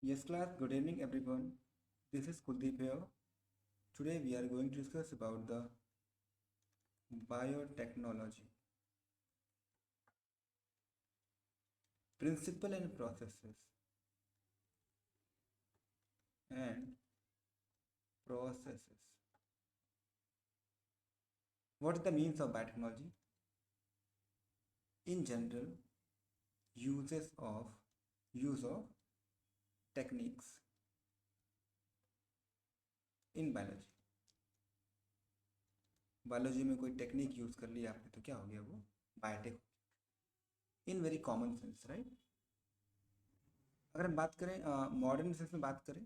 Yes, class. Good evening, everyone. This is Kuldeep here. Today we are going to discuss about the biotechnology, principle and processes, and processes. What is the means of biotechnology? In general, use of techniques in biology. Biology में कोई technique use कर लिया आपने तो क्या हो गया वो biotech in very common sense, right. अगर हम बात करें मॉडर्न सेंस में बात करें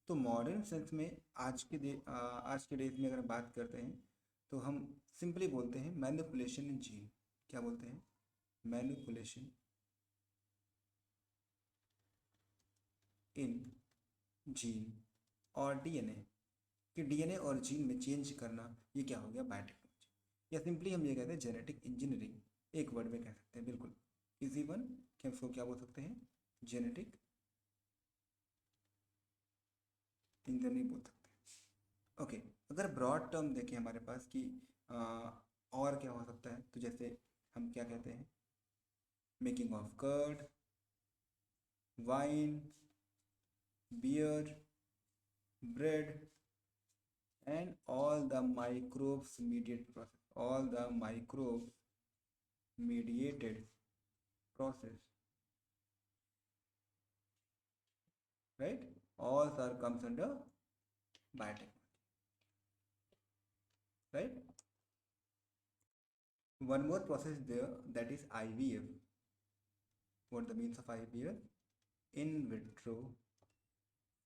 तो मॉडर्न सेंस में आज के डेज में अगर हम बात करते हैं तो हम सिंपली बोलते हैं मैनिपुलेशन इन जीन। क्या बोलते हैं? मैनिपुलेशन इन जीन और डीएनए कि डीएनए और जीन में चेंज करना, ये क्या हो गया? बायोटेक्नोलॉजी। या सिंपली हम ये कहते हैं जेनेटिक इंजीनियरिंग, एक वर्ड में कह सकते हैं, बिल्कुल इजी वन कि हम उसको क्या बोल सकते हैं? जेनेटिक इंजीनियरिंग बोल सकते हैं। ओके, अगर ब्रॉड टर्म देखें हमारे पास कि और क्या हो सकता है, तो जैसे हम क्या कहते हैं? Making of curd, wine, beer, bread, and all the microbes mediated process, all the microbes mediated process, right? All are comes under biotechnology, right? One more process there, that is IVF. What the means of IVF? In vitro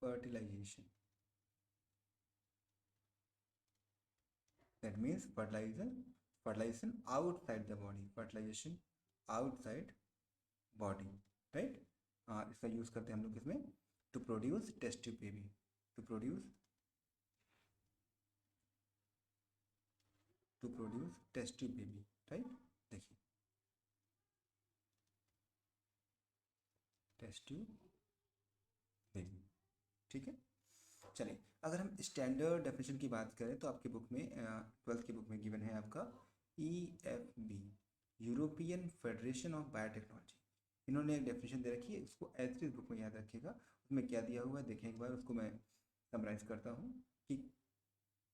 fertilization. That means fertilization outside the body, fertilization outside body, right? इसका use करते हैं हम लोग इसमें to produce test tube baby, to produce test tube baby, right. देखिए test tube baby, ठीक है। चलिए, अगर हम स्टैंडर्ड डेफिनेशन की बात करें तो आपकी बुक में 12th की बुक में गिवन है आपका EFB, European federation of biotechnology. इन्होंने एक डेफिनेशन दे रखी है, उसको ऐसे इस बुक में याद रखिएगा। उसमें क्या दिया हुआ है देखें एक बार, उसको मैं समराइज करता हूँ कि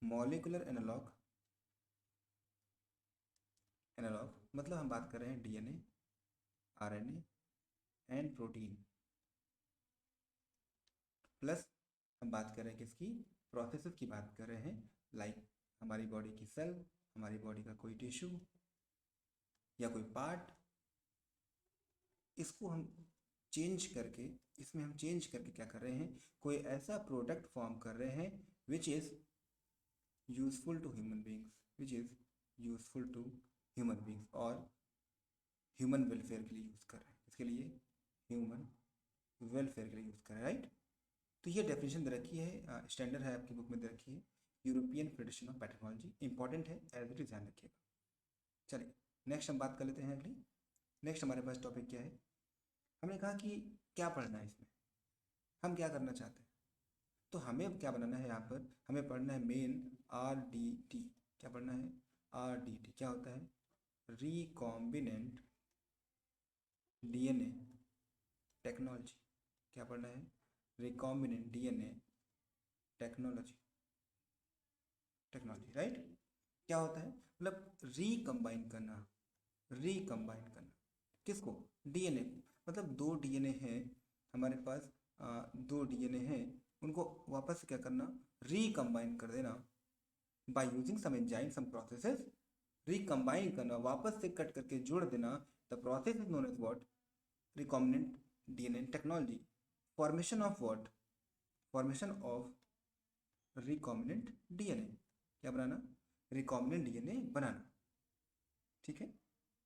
मॉलिकुलर एनालॉग मतलब हम बात कर रहे हैं DNA, RNA and protein, plus हम बात कर रहे हैं किसकी? प्रोसेसेस की बात कर रहे हैं, लाइक हमारी बॉडी की सेल, हमारी बॉडी का कोई टिश्यू या कोई पार्ट, इसको हम चेंज करके, इसमें हम चेंज करके क्या कर रहे हैं? कोई ऐसा प्रोडक्ट फॉर्म कर रहे हैं which is useful to human beings, which is useful to human beings और ह्यूमन वेलफेयर के लिए यूज़ कर रहे हैं, इसके लिए ह्यूमन वेलफेयर के लिए यूज़ कर रहे हैं, राइट। तो ये डेफिनेशन दे रखी है, स्टैंडर्ड है आपकी बुक में दे रखी है, European federation of biotechnology. Important है, एज इट इज ध्यान रखिएगा। चलिए नेक्स्ट हम बात कर लेते हैं अगली। नेक्स्ट हमारे पास टॉपिक क्या है? हमने कहा कि क्या पढ़ना है इसमें, हम क्या करना चाहते हैं, तो हमें क्या बनाना है यहाँ पर? हमें पढ़ना है मेन RDT। क्या पढ़ना है? RDT क्या होता है? Recombinant DNA technology. क्या पढ़ना है? Recombinant DNA technology, right. क्या होता है? मतलब रिकम्बाइन करना, किसको? डीएनए को। मतलब दो डीएनए हैं हमारे पास, दो डीएनए हैं, उनको वापस क्या करना? रिकम्बाइन कर देना by using some enzyme some processes. Recombine करना, वापस से कट करके जोड़ देना, the process is known as what? Recombinant DNA technology. Formation of what? Formation of recombinant DNA. क्या बनाना? रिकॉम्बिनेंट डीएनए बनाना, ठीक है।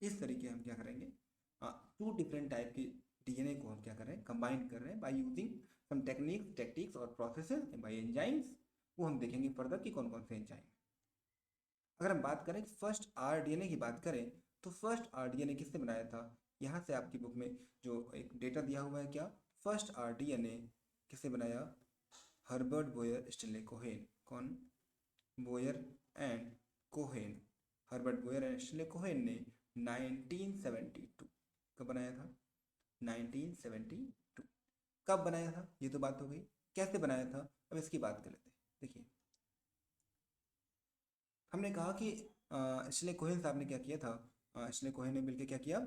इस तरीके हम क्या करेंगे? टू डिफरेंट टाइप के डीएनए को हम क्या कर रहे हैं? कंबाइन कर रहे हैं बाय यूजिंग सम टेक्निक्स और प्रोसेसेस बाय एंजाइम्स। वो हम देखेंगे फर्दर कि कौन कौन से एंजाइम। अगर हम बात करें फर्स्ट RDNA की बात करें तो फर्स्ट RDNA किसने बनाया था? यहाँ से आपकी बुक में जो एक डेटा दिया हुआ है, क्या? फर्स्ट RDNA किसने बनाया? Herbert Boyer Stanley Cohen. कौन? Boyer and Cohen. Herbert Boyer and Stanley Cohen ने 1972 कब बनाया था? 1972 कब बनाया था? ये तो बात हो गई। कैसे बनाया था? अब इसकी बात कर लेते हैं। देखिए, हमने कहा कि स्टेनले कोहेन साहब ने क्या किया था? स्टेनले कोहेन ने मिलकर क्या किया?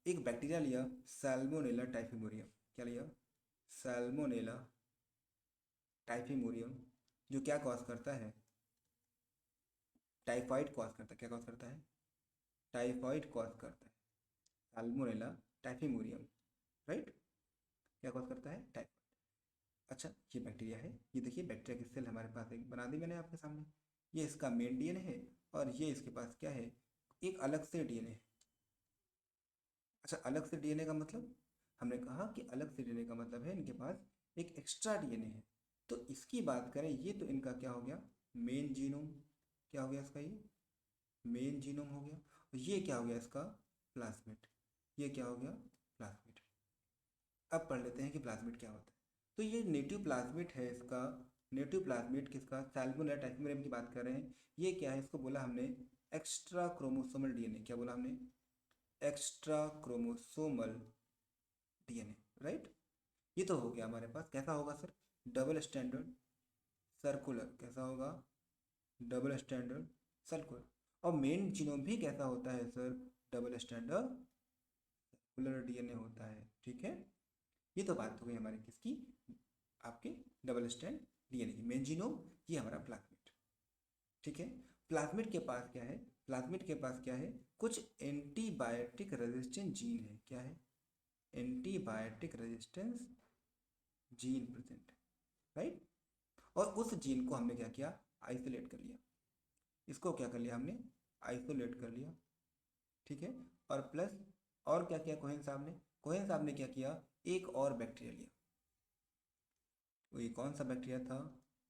एक बैक्टीरिया लिया, सैल्मोनेला टाइफिमोरियम। क्या लिया? सैल्मोनेला टाइफिमोरियम, जो क्या कॉज करता है? टाइफाइड कॉज करता है। क्या कॉज करता है? टाइफाइड कॉज करता है। Salmonella typhimurium, right? क्या कॉज करता है? टाइफाइड। अच्छा, ये बैक्टीरिया है। ये देखिए, बैक्टीरिया की सेल हमारे पास एक बना दी मैंने आपके सामने। ये इसका मेन डीएनए है और ये इसके पास क्या है? एक अलग से डीएनए है। अच्छा, अलग से डीएनए का मतलब? हमने कहा कि अलग से डीएनए का मतलब है इनके पास एक एक्स्ट्रा डीएनए है। तो इसकी बात करें, ये तो इनका क्या हो गया? Main genome. क्या हो गया इसका? ये मेन जीनोम हो गया। और ये क्या हो गया इसका? प्लाज्मिड। ये क्या हो गया? प्लाज्मिड। अब पढ़ लेते हैं कि प्लाज्मिड क्या होता है। तो ये नेटिव प्लाज्मिड है इसका। नेटिव प्लाज्मिड किसका? सैल्मोनेला टाइफिमोरियम की बात कर रहे हैं। ये क्या है? इसको बोला हमने एक्स्ट्रा क्रोमोसोमल डीएनए। क्या बोला हमने? Extra chromosomal DNA, right? ये तो हो गया हमारे पास। कैसा होगा सर? Double standard circular. कैसा होगा? Double standard circular. और मेन जीनोम भी कैसा होता है sir? Double standard circular DNA होता है। ठीक है, ये तो बात हो गई हमारी किसकी? आपके डबल स्टैंड डीएनए की। मेन जीनोम ये हमारा प्लाज्मिड। ठीक है, प्लाज्मिड के पास क्या है? प्लाज्मिड के पास क्या है? कुछ एंटीबायोटिक रेजिस्टेंट जीन है। क्या है? Antibiotic resistance gene present, right? और उस जीन को हमने क्या किया? आइसोलेट कर लिया। इसको क्या कर लिया हमने? आइसोलेट कर लिया। ठीक है, और प्लस और क्या किया कोहेन साहब ने? कोहेन साहब ने क्या किया? एक और बैक्टीरिया लिया। वो ये कौन सा बैक्टीरिया था?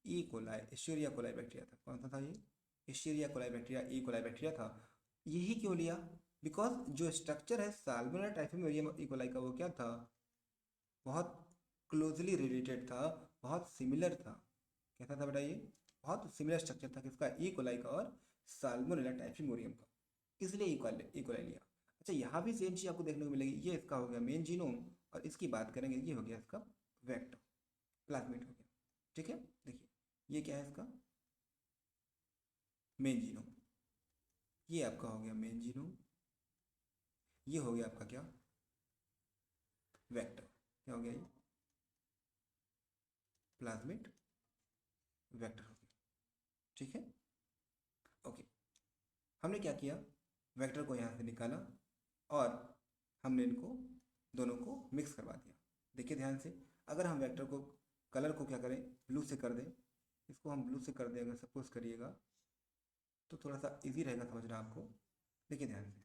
E coli, Escherichia coli bacteria था। कौन सा था ये? Escherichia coli bacteria, E coli bacteria था। यही क्यों लिया? बिकॉज जो स्ट्रक्चर है साल्मोनेला टाइफिमोरियम ई कोलाई का, वो क्या था? बहुत क्लोजली रिलेटेड था, बहुत सिमिलर था। कैसा था बेटा ये? बहुत सिमिलर स्ट्रक्चर था किसका? ई कोलाई का और साल्मोनेला टाइफिमोरियम का, इसलिए ई कोलाई लिया। अच्छा, यहाँ भी सेम चीज़ आपको देखने को मिलेगी। ये इसका हो गया मेन जीनोम और इसकी बात करेंगे, ये हो गया इसका वेक्टर, प्लाज्मिड हो गया। ठीक है, देखिए ये क्या है इसका? Main genome. ये आपका हो गया मेन जीनोम। ये हो गया आपका क्या? वेक्टर। क्या हो गया ये? प्लाज्मिड वेक्टर हो गया। ठीक है, ओके। हमने क्या किया? वेक्टर को यहाँ से निकाला और हमने इनको दोनों को मिक्स करवा दिया। देखिए ध्यान से, अगर हम वेक्टर को कलर को क्या करें? ब्लू से कर दें। इसको हम ब्लू से कर दें अगर सपोज करिएगा, तो थोड़ा सा इजी रहेगा समझना आपको। देखिए ध्यान से,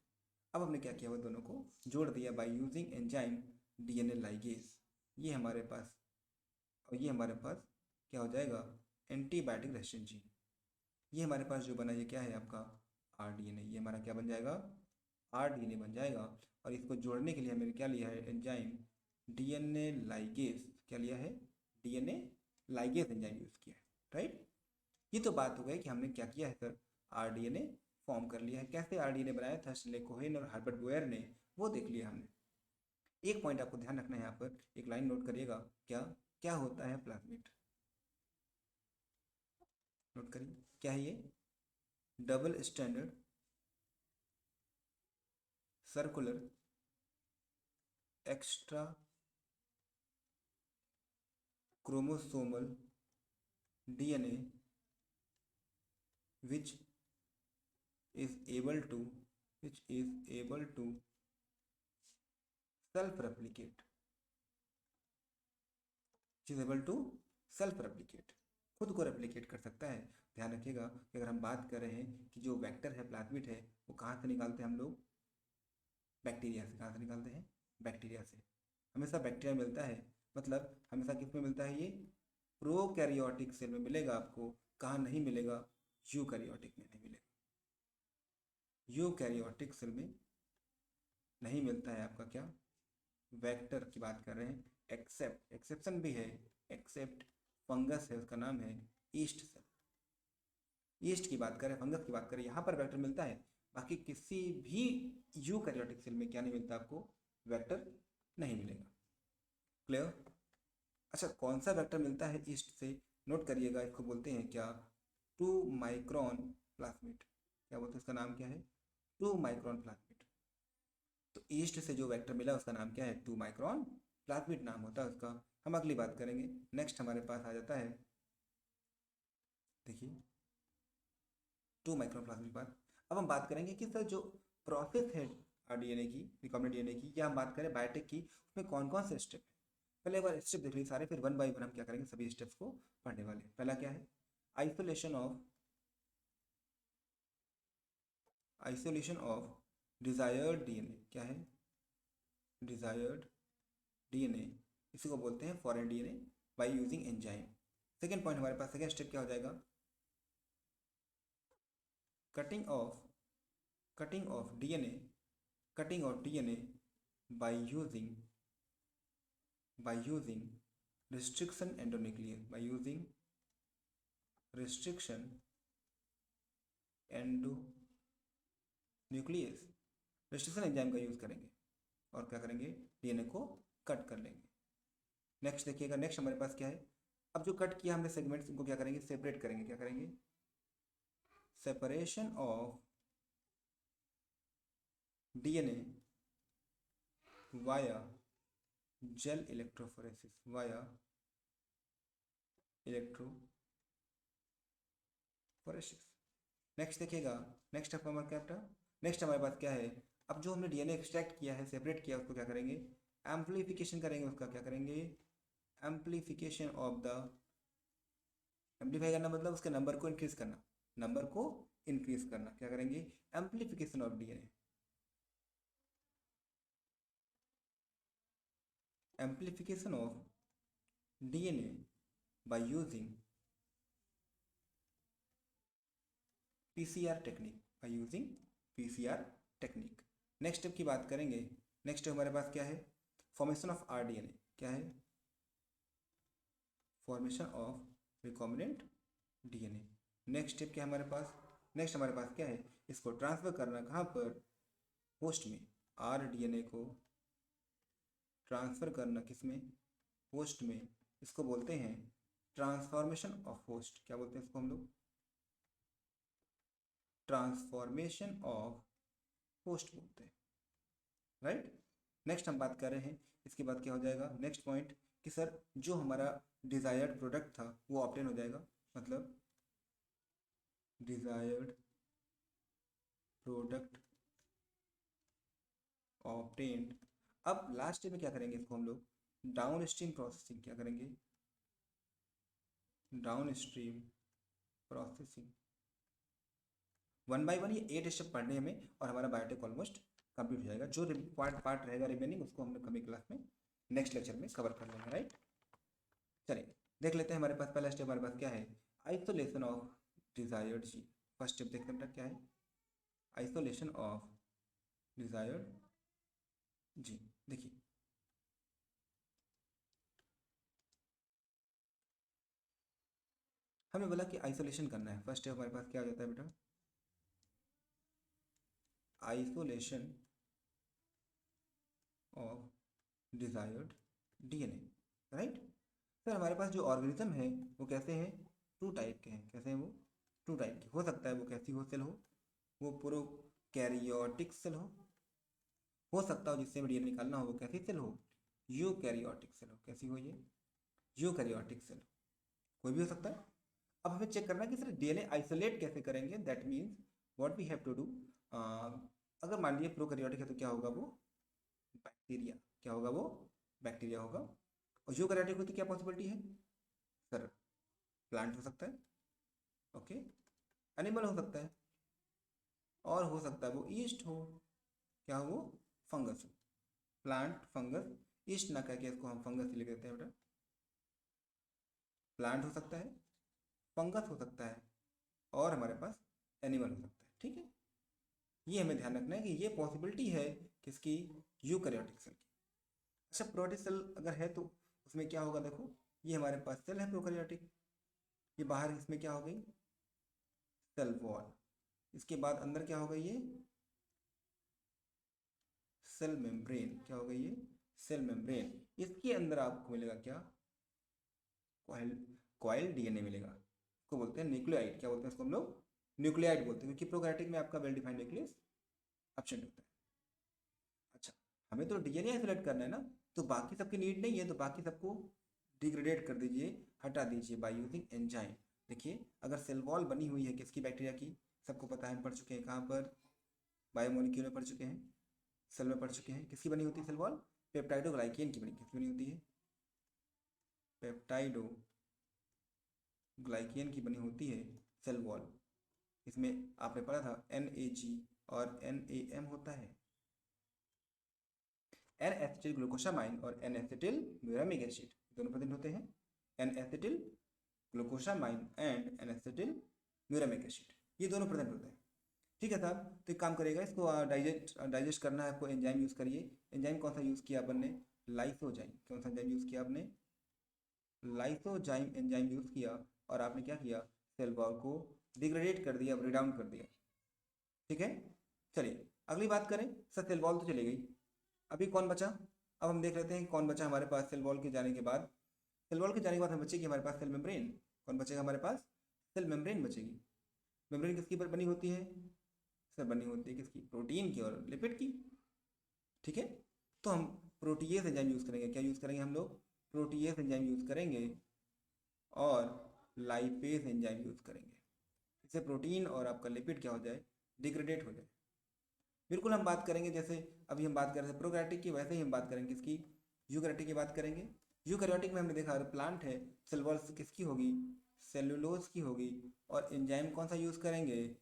अब हमने क्या किया? वो दोनों को जोड़ दिया by using enzyme DNA ligase. ये हमारे पास, और ये हमारे पास क्या हो जाएगा? Antibiotic resistant gene. ये हमारे पास जो बना, ये क्या है आपका? आरडीएनए। ये हमारा क्या बन जाएगा? आरडीएनए बन जाएगा। और इसको जोड़ने के लिए हमने क्या लिया है? Enzyme DNA ligase. क्या लिया है? डीएनए लाइगेज एंजाइम यूज़ किया है, राइट? ये तो बात हो गई कि हमने क्या किया है सर? आरडीएनए फॉर्म कर लिया है। कैसे आरडीएनए बनाया था स्टेनले कोहेन और हर्बर्ट बोयर ने, वो देख लिया हमने। एक पॉइंट आपको ध्यान रखना है, यहाँ पर एक लाइन नोट करिएगा। क्या क्या होता है प्लाज्मिड? नोट करिए, क्या है ये? Double standard circular extra chromosomal DNA which is able to which is able to self replicate which is able to self replicate, खुद को रेप्लिकेट कर सकता है। ध्यान रखिएगा कि अगर हम बात कर रहे हैं कि जो वेक्टर है, प्लाज्मिड है, वो कहाँ से निकालते हैं हम लोग? बैक्टीरिया से। कहाँ से निकालते हैं? बैक्टीरिया से। हमेशा बैक्टीरिया मिलता है, मतलब हमेशा किस में मिलता है ये? प्रोकैरियोटिक सेल में मिलेगा आपको। कहाँ नहीं मिलेगा? यूकैरियोटिक में नहीं मिलेगा। यूकैरियोटिक सेल में नहीं मिलता है आपका क्या? वेक्टर की बात कर रहे हैं। एक्सेप्ट, एक्सेप्शन भी है, एक्सेप्ट फंगस है, उसका नाम है ईस्ट सेल। ईस्ट की बात करें, फंगस की बात करें, यहाँ पर वेक्टर मिलता है, बाकी किसी भी यूकैरियोटिक सेल में क्या नहीं मिलता, आपको वेक्टर नहीं मिलेगा। क्लियर? अच्छा, कौन सा वेक्टर मिलता है ईस्ट से, नोट करिएगा, इसको बोलते हैं क्या, 2 माइक्रोन प्लाज्मिड। क्या बोलते हैं, उसका नाम क्या है, 2 माइक्रोन प्लाज्मिड। तो ईस्ट से जो वेक्टर मिला उसका नाम क्या है, 2 माइक्रोन प्लाज्मिड नाम होता है उसका। हम अगली बात करेंगे। नेक्स्ट हमारे पास आ जाता है, देखिए 2 माइक्रोन प्लाज्मिड बाद। अब हम बात करेंगे कि सर जो प्रोसेस है डीएनए की, रिकॉम्बिनेंट डीएनए की, या हम बात करें बायोटेक की, उसमें कौन कौन से स्टेप है। पहले एक बार स्टेप देख लीजिए सारे, फिर वन बाय वन हम क्या करेंगे, सभी स्टेप्स को पढ़ने वाले हैं। पहला क्या है, आइसोलेशन ऑफ डिजायर्ड डीएनए। क्या है, डिजायर्ड डीएनए, इसी को बोलते हैं foreign DNA by using enzyme. Second point हमारे पास, सेकेंड स्टेप क्या हो जाएगा, cutting of DNA by using restriction endonuclease, by using restriction endonuclease, restriction enzyme का यूज करेंगे और क्या करेंगे, डीएनए को कट कर लेंगे। नेक्स्ट देखिएगा, नेक्स्ट हमारे पास क्या है, अब जो कट किया हमने सेगमेंट्स, उनको क्या करेंगे, सेपरेट करेंगे। क्या करेंगे, separation of DNA via gel electrophoresis, via electrophoresis. Next देखिएगा, नेक्स्ट हमारे क्या था, नेक्स्ट हमारे पास क्या है, अब जो हमने डीएनए एक्सट्रैक्ट किया है, सेपरेट किया, उसको क्या करेंगे, एम्प्लीफिकेशन करेंगे। उसका क्या करेंगे, एम्प्लीफिकेशन ऑफ द, एम्प्लीफाई करना मतलब उसके नंबर को इंक्रीज करना, नंबर को इंक्रीज करना। क्या करेंगे, amplification of DNA, amplification of DNA by using PCR technique, by using PCR technique. Next step की बात करेंगे। नेक्स्ट स्टेप हमारे पास क्या है, फॉर्मेशन ऑफ आरडीएनए। क्या है, formation of recombinant DNA. Next step क्या है हमारे पास, नेक्स्ट हमारे पास क्या है, इसको ट्रांसफर करना कहाँ पर, होस्ट में, आरडीएनए को ट्रांसफर करना किसमें, होस्ट में। इसको बोलते हैं ट्रांसफॉर्मेशन ऑफ होस्ट। क्या बोलते हैं इसको हम लोग, ट्रांसफॉर्मेशन ऑफ होस्ट बोलते हैं, राइट। नेक्स्ट हम बात कर रहे हैं, इसके बाद क्या हो जाएगा, नेक्स्ट पॉइंट कि सर जो हमारा डिजायर्ड प्रोडक्ट था वो ऑब्टेन हो जाएगा, मतलब डिजायर्ड प्रोडक्ट ऑब्टेन्ड। अब लास्ट में क्या करेंगे, इसको हम लोग डाउन स्ट्रीम प्रोसेसिंग। क्या करेंगे, down stream processing. One by one ये 8 स्टेप पढ़ने हमें, और हमारा बायोटेक ऑलमोस्ट कंप्लीट हो जाएगा। जो पार्ट रहेगा रिमेनिंग, उसको हम लोग कभी क्लास में नेक्स्ट लेक्चर में कवर कर लेंगे, राइट। चलिए देख लेते हैं, हमारे पास पहला स्टेप हमारे पास क्या है, isolation of desired gene. First step देखते हैं क्या है, आइसोलेशन ऑफ डिजायर्ड जीन। देखिए हमें बोला कि आइसोलेशन करना है, फर्स्ट स्टेप हमारे पास क्या हो जाता है बेटा, isolation of desired DNA, right. Sir हमारे पास जो ऑर्गेनिज्म है वो कैसे हैं, 2 टाइप के हैं। कैसे हैं वो, 2 टाइप के। हो सकता है वो कैसी हो सेल हो, वो प्रोकैरियोटिक सेल हो सकता हो जिससे डीएनए निकालना हो वो कैसी सेल हो, यूकैरियोटिक सेल हो। कैसी हो ये, यूकैरियोटिक सेल, कोई भी हो सकता है। अब हमें चेक करना है कि सर डीएनए आइसोलेट कैसे करेंगे, that means what we have to do. अगर मान लीजिए प्रोकैरियोटिक है तो क्या होगा वो, बैक्टीरिया। क्या होगा वो, बैक्टीरिया होगा। और यूकैरियोटिक होती क्या पॉसिबिलिटी है सर, प्लांट हो सकता है, ओके, एनिमल हो सकता है, और हो सकता है वो ईस्ट हो, क्या हो वो, फंगस हो। प्लांट, फंगस, ईस्ट ना कह के इसको हम फंगस लिख देते हैं बेटा। प्लांट हो सकता है, फंगस हो सकता है, और हमारे पास एनिमल हो सकता है, ठीक है। ये हमें ध्यान रखना है कि ये पॉसिबिलिटी है किसकी, यूकैरियोटिक सेल की। अच्छा प्रोटिक सेल अगर है तो उसमें क्या होगा, देखो ये हमारे पास सेल है प्रोकैरियोटिक। ये बाहर इसमें क्या हो गई, सेल वॉल। इसके बाद अंदर क्या होगा, ये सेल मेम्ब्रेन। क्या होगा ये, सेल मेम्ब्रेन। इसके अंदर आपको मिलेगा क्या, कॉइल, कॉइल डीएनए मिलेगा। इसको बोलते हैं न्यूक्लियोइड। क्या बोलते हैं इसको हम लोग, न्यूक्लियोइड बोलते हैं, क्योंकि प्रोकैरियोटिक में आपका वेल डिफाइंड न्यूक्लियस एब्सेंट होता है। अच्छा, हमें तो डीएनए आइसोलेट करना है ना, तो बाकी सबकी नीड नहीं है, तो बाकी सबको डिग्रेडेट कर दीजिए, हटा दीजिए बाय यूजिंग एंजाइम। देखिए अगर सेल वॉल बनी हुई है किसकी, बैक्टीरिया की, सबको पता है, हम पढ़ चुके हैं कहाँ पर, बायोमोलिक्यूल में पढ़ चुके हैं, सेल में पढ़ चुके हैं। किसकी बनी होती है सेल वॉल, पेप्टाइडोग्लाइकेन की बनी, किसकी बनी होती है, पेप्टाइडोग्लाइकेन की बनी होती है सेल वॉल। इसमें आपने पढ़ा था NAG और NAM होता है, एन एसिटिल ग्लूकोसामाइन और एन एसिटिल म्यूरामिक एसिड, दोनों प्रेजेंट होते हैं। N acetyl glucosamine and N acetyl muramic acid, ये दोनों प्रेजेंट होते हैं। ठीक है साहब, तो एक काम करेगा, इसको डाइजेस्ट करना है आपको, एंजाइम यूज़ करिए। एंजाइम कौन सा यूज़ किया अपन ने, लाइसोजाइम। कौन सा एंजाइम यूज़ किया आपने, लाइसोजाइम एंजाइम यूज़ किया, और आपने क्या किया, सेल वॉल को डिग्रेडेट कर दिया, ब्रेक डाउन कर दिया। ठीक है, चलिए अगली बात करें। सर सेल वॉल तो चली गई, अभी कौन बचा, अब हम देख लेते हैं कौन बचा हमारे पास सेल वॉल के जाने के बाद। सेल वॉल के जाने के बाद हमें बचेगी हमारे पास सेल मेम्ब्रेन। कौन बचेगा हमारे पास, सेल मेम्ब्रेन बचेगी। मेम्ब्रेन किसकी पर बनी होती है, सर बनी होती है किसकी, प्रोटीन की और लिपिड की। ठीक है, तो हम प्रोटीएज एंजाइम यूज़ करेंगे। क्या यूज़ करेंगे हम लोग, प्रोटीएज एंजाइम यूज़ करेंगे और लाइपेज एंजाइम यूज़ करेंगे। इससे प्रोटीन और आपका लिपिड क्या हो जाए, डिग्रेडेट हो जाए। बिल्कुल हम बात करेंगे, जैसे अभी हम बात कर रहे थे प्रोकैरियोटिक की, वैसे ही हम बात करेंगे किसकी, यूकैरियोटिक की बात करेंगे। यूकैरियोटिक में हमने देखा प्लांट है, सेल वॉल किसकी होगी, सेल्यूलोज की होगी, और एंजाइम कौन सा यूज़ करेंगे,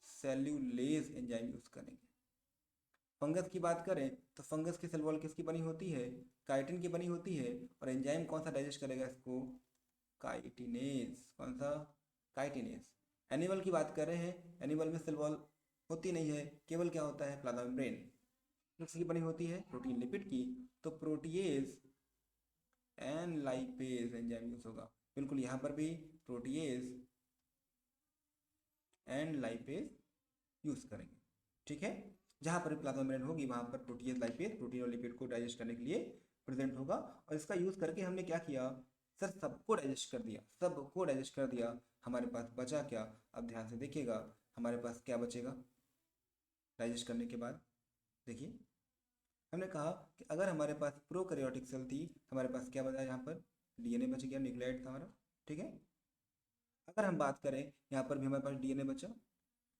सेल्यूलेज एंजाइम यूज़ करेंगे। फंगस की बात करें तो फंगस की सेल वॉल किसकी बनी होती है, काइटिन की बनी होती है, और एंजाइम कौन सा डाइजेस्ट करेगा इसको, काइटिनेज। कौन सा, काइटिनेज। एनिमल की बात कर रहे हैं, एनिमल में सेल वॉल होती नहीं है, केवल क्या होता है, प्लाज्मा मेम्ब्रेन। किसकी बनी होती है, प्रोटीन लिपिड की, तो protease and lipase enzyme use होगा। बिल्कुल यहाँ पर भी प्रोटीएज एंड लाइपेज यूज करेंगे। ठीक है, जहाँ पर प्लाज्मा मेम्ब्रेन होगी वहाँ पर प्रोटीएज लाइपेज प्रोटीन और लिपिड को डाइजेस्ट करने के लिए प्रेजेंट होगा। और इसका यूज करके हमने क्या किया, सर सबको डाइजेस्ट कर दिया, सबको डाइजेस्ट कर दिया। हमारे पास बचा क्या, अब ध्यान से देखिएगा, हमारे पास क्या बचेगा डाइजेस्ट करने के बाद। देखिए हमने कहा कि अगर हमारे पास प्रोकैरियोटिक सेल थी, हमारे पास क्या बचा, यहाँ पर डीएनए बच गया, न्यूक्लियोटाइड था हमारा। ठीक है, अगर हम बात करें यहाँ पर भी हमारे पास डीएनए बचा,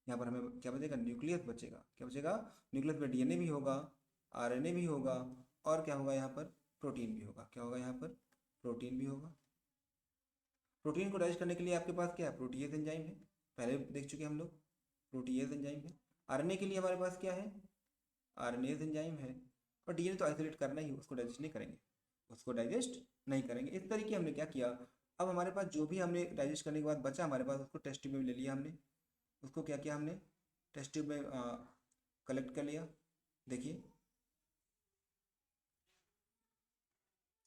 यहाँ पर हमें क्या बचेगा, न्यूक्लियस बचेगा। क्या बचेगा, न्यूक्लियस में डीएनए भी होगा, आरएनए भी होगा, और क्या होगा यहाँ पर, प्रोटीन भी होगा। क्या होगा यहाँ पर, प्रोटीन भी होगा। प्रोटीन को डाइजेस्ट करने के लिए आपके पास क्या है, प्रोटीएज एंजाइम है, पहले देख चुके हम लोग, प्रोटीएज एंजाइम है। आरएनए के लिए हमारे पास क्या है, आरएनएज एंजाइम है। और डीएनए तो आइसोलेट करना ही, उसको डाइजेस्ट नहीं करेंगे, उसको डाइजेस्ट नहीं करेंगे। इस तरीके हमने क्या किया, अब हमारे पास जो भी हमने डाइजेस्ट करने के बाद बचा हमारे पास, उसको टेस्ट ट्यूब में ले लिया हमने। उसको क्या किया हमने, टेस्ट ट्यूब में कलेक्ट कर लिया। देखिए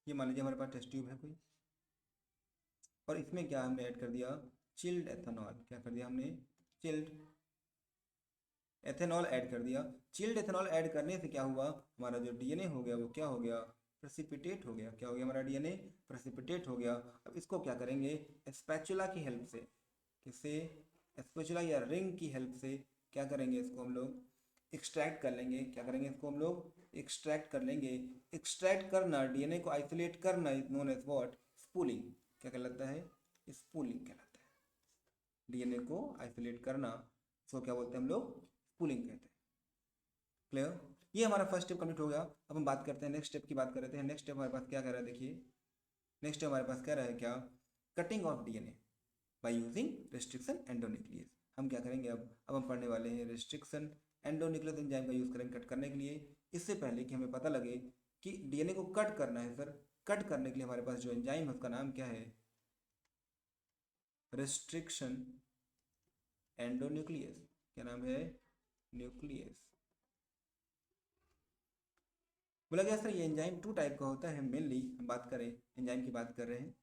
ये मान लीजिए हमारे पास टेस्ट ट्यूब है कोई, और इसमें क्या हमने ऐड कर दिया, चिल्ड एथेनॉल। क्या कर दिया हमने, चिल्ड एथेनॉल ऐड कर दिया। चिल्ड एथेनॉल ऐड करने से क्या हुआ, हमारा जो डीएनए हो गया वो क्या हो गया, प्रेसिपिटेट हो गया। क्या हो गया हमारा डीएनए, प्रेसिपिटेट हो गया। अब इसको क्या करेंगे, स्पैचुला की हेल्प से, किससे, स्पैचुला या रिंग की हेल्प से क्या करेंगे, इसको हम लोग एक्सट्रैक्ट कर लेंगे। क्या करेंगे, इसको हम लोग एक्सट्रैक्ट कर लेंगे। एक्सट्रैक्ट करना, डीएनए को आइसोलेट करना is known as what, spooling. क्या कहलाता है, स्पूलिंग कहलाता है। डीएनए को आइसोलेट करना, इसको क्या बोलते हैं हम लोग, स्पूलिंग कहते हैं। क्लियर, ये हमारा फर्स्ट स्टेप कंप्लीट हो गया। अब हम बात करते हैं नेक्स्ट स्टेप की, बात कर रहे थे। नेक्स्ट स्टेप हमारे पास क्या कह रहा है, देखिए नेक्स्ट स्टेप हमारे पास कह रहा है क्या, cutting of DNA by using restriction endonuclease. हम क्या करेंगे, अब हम पढ़ने वाले हैं रिस्ट्रिक्शन एंडोन्यूक्लियस एंजाइम का यूज करेंगे कट करने के लिए। इससे पहले कि हमें पता लगे कि डीएनए को कट करना है, सर कट करने के लिए हमारे पास जो एंजाइम है उसका नाम क्या है, रिस्ट्रिक्शन एंडोन्यूक्लियस। क्या नाम है, न्यूक्लियस। बोला गया सर ये एंजाइम टू टाइप का होता है, मेनली हम बात करें एंजाइम की बात कर रहे हैं।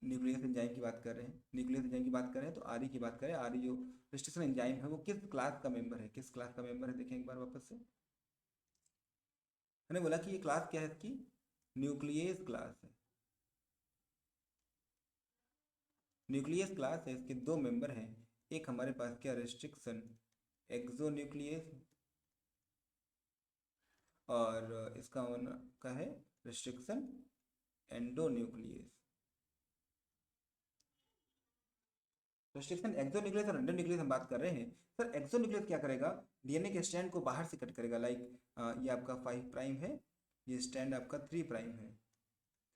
न्यूक्लियस एंजाइम की बात कर रहे हैं, न्यूक्लियस एंजाइम की बात कर रहे हैं तो आरई की बात करें। आरई जो रेस्ट्रिक्शन एंजाइम है वो किस क्लास का मेंबर है, किस क्लास का मेंबर है, देखें एक बार वापस से। मैंने बोला कि ये क्लास क्या है इसकी, न्यूक्लियस क्लास है। न्यूक्लियस क्लास है, इसके दो मेंबर हैं, एक हमारे पास क्या रेस्ट्रिक्शन एक्सोन्यूक्लियस और इसका का है रेस्ट्रिक्शन एंडोन्यूक्लियस। रेस्ट्रिक्शन एक्सोन्यूक्लियस और एंडोन्यूक्लियस हम बात कर रहे हैं। सर एक्सोन्यूक्लियस क्या करेगा, डीएनए के स्ट्रैंड को बाहर से कट करेगा। लाइक ये आपका 5 प्राइम है, ये स्ट्रैंड आपका 3 प्राइम है,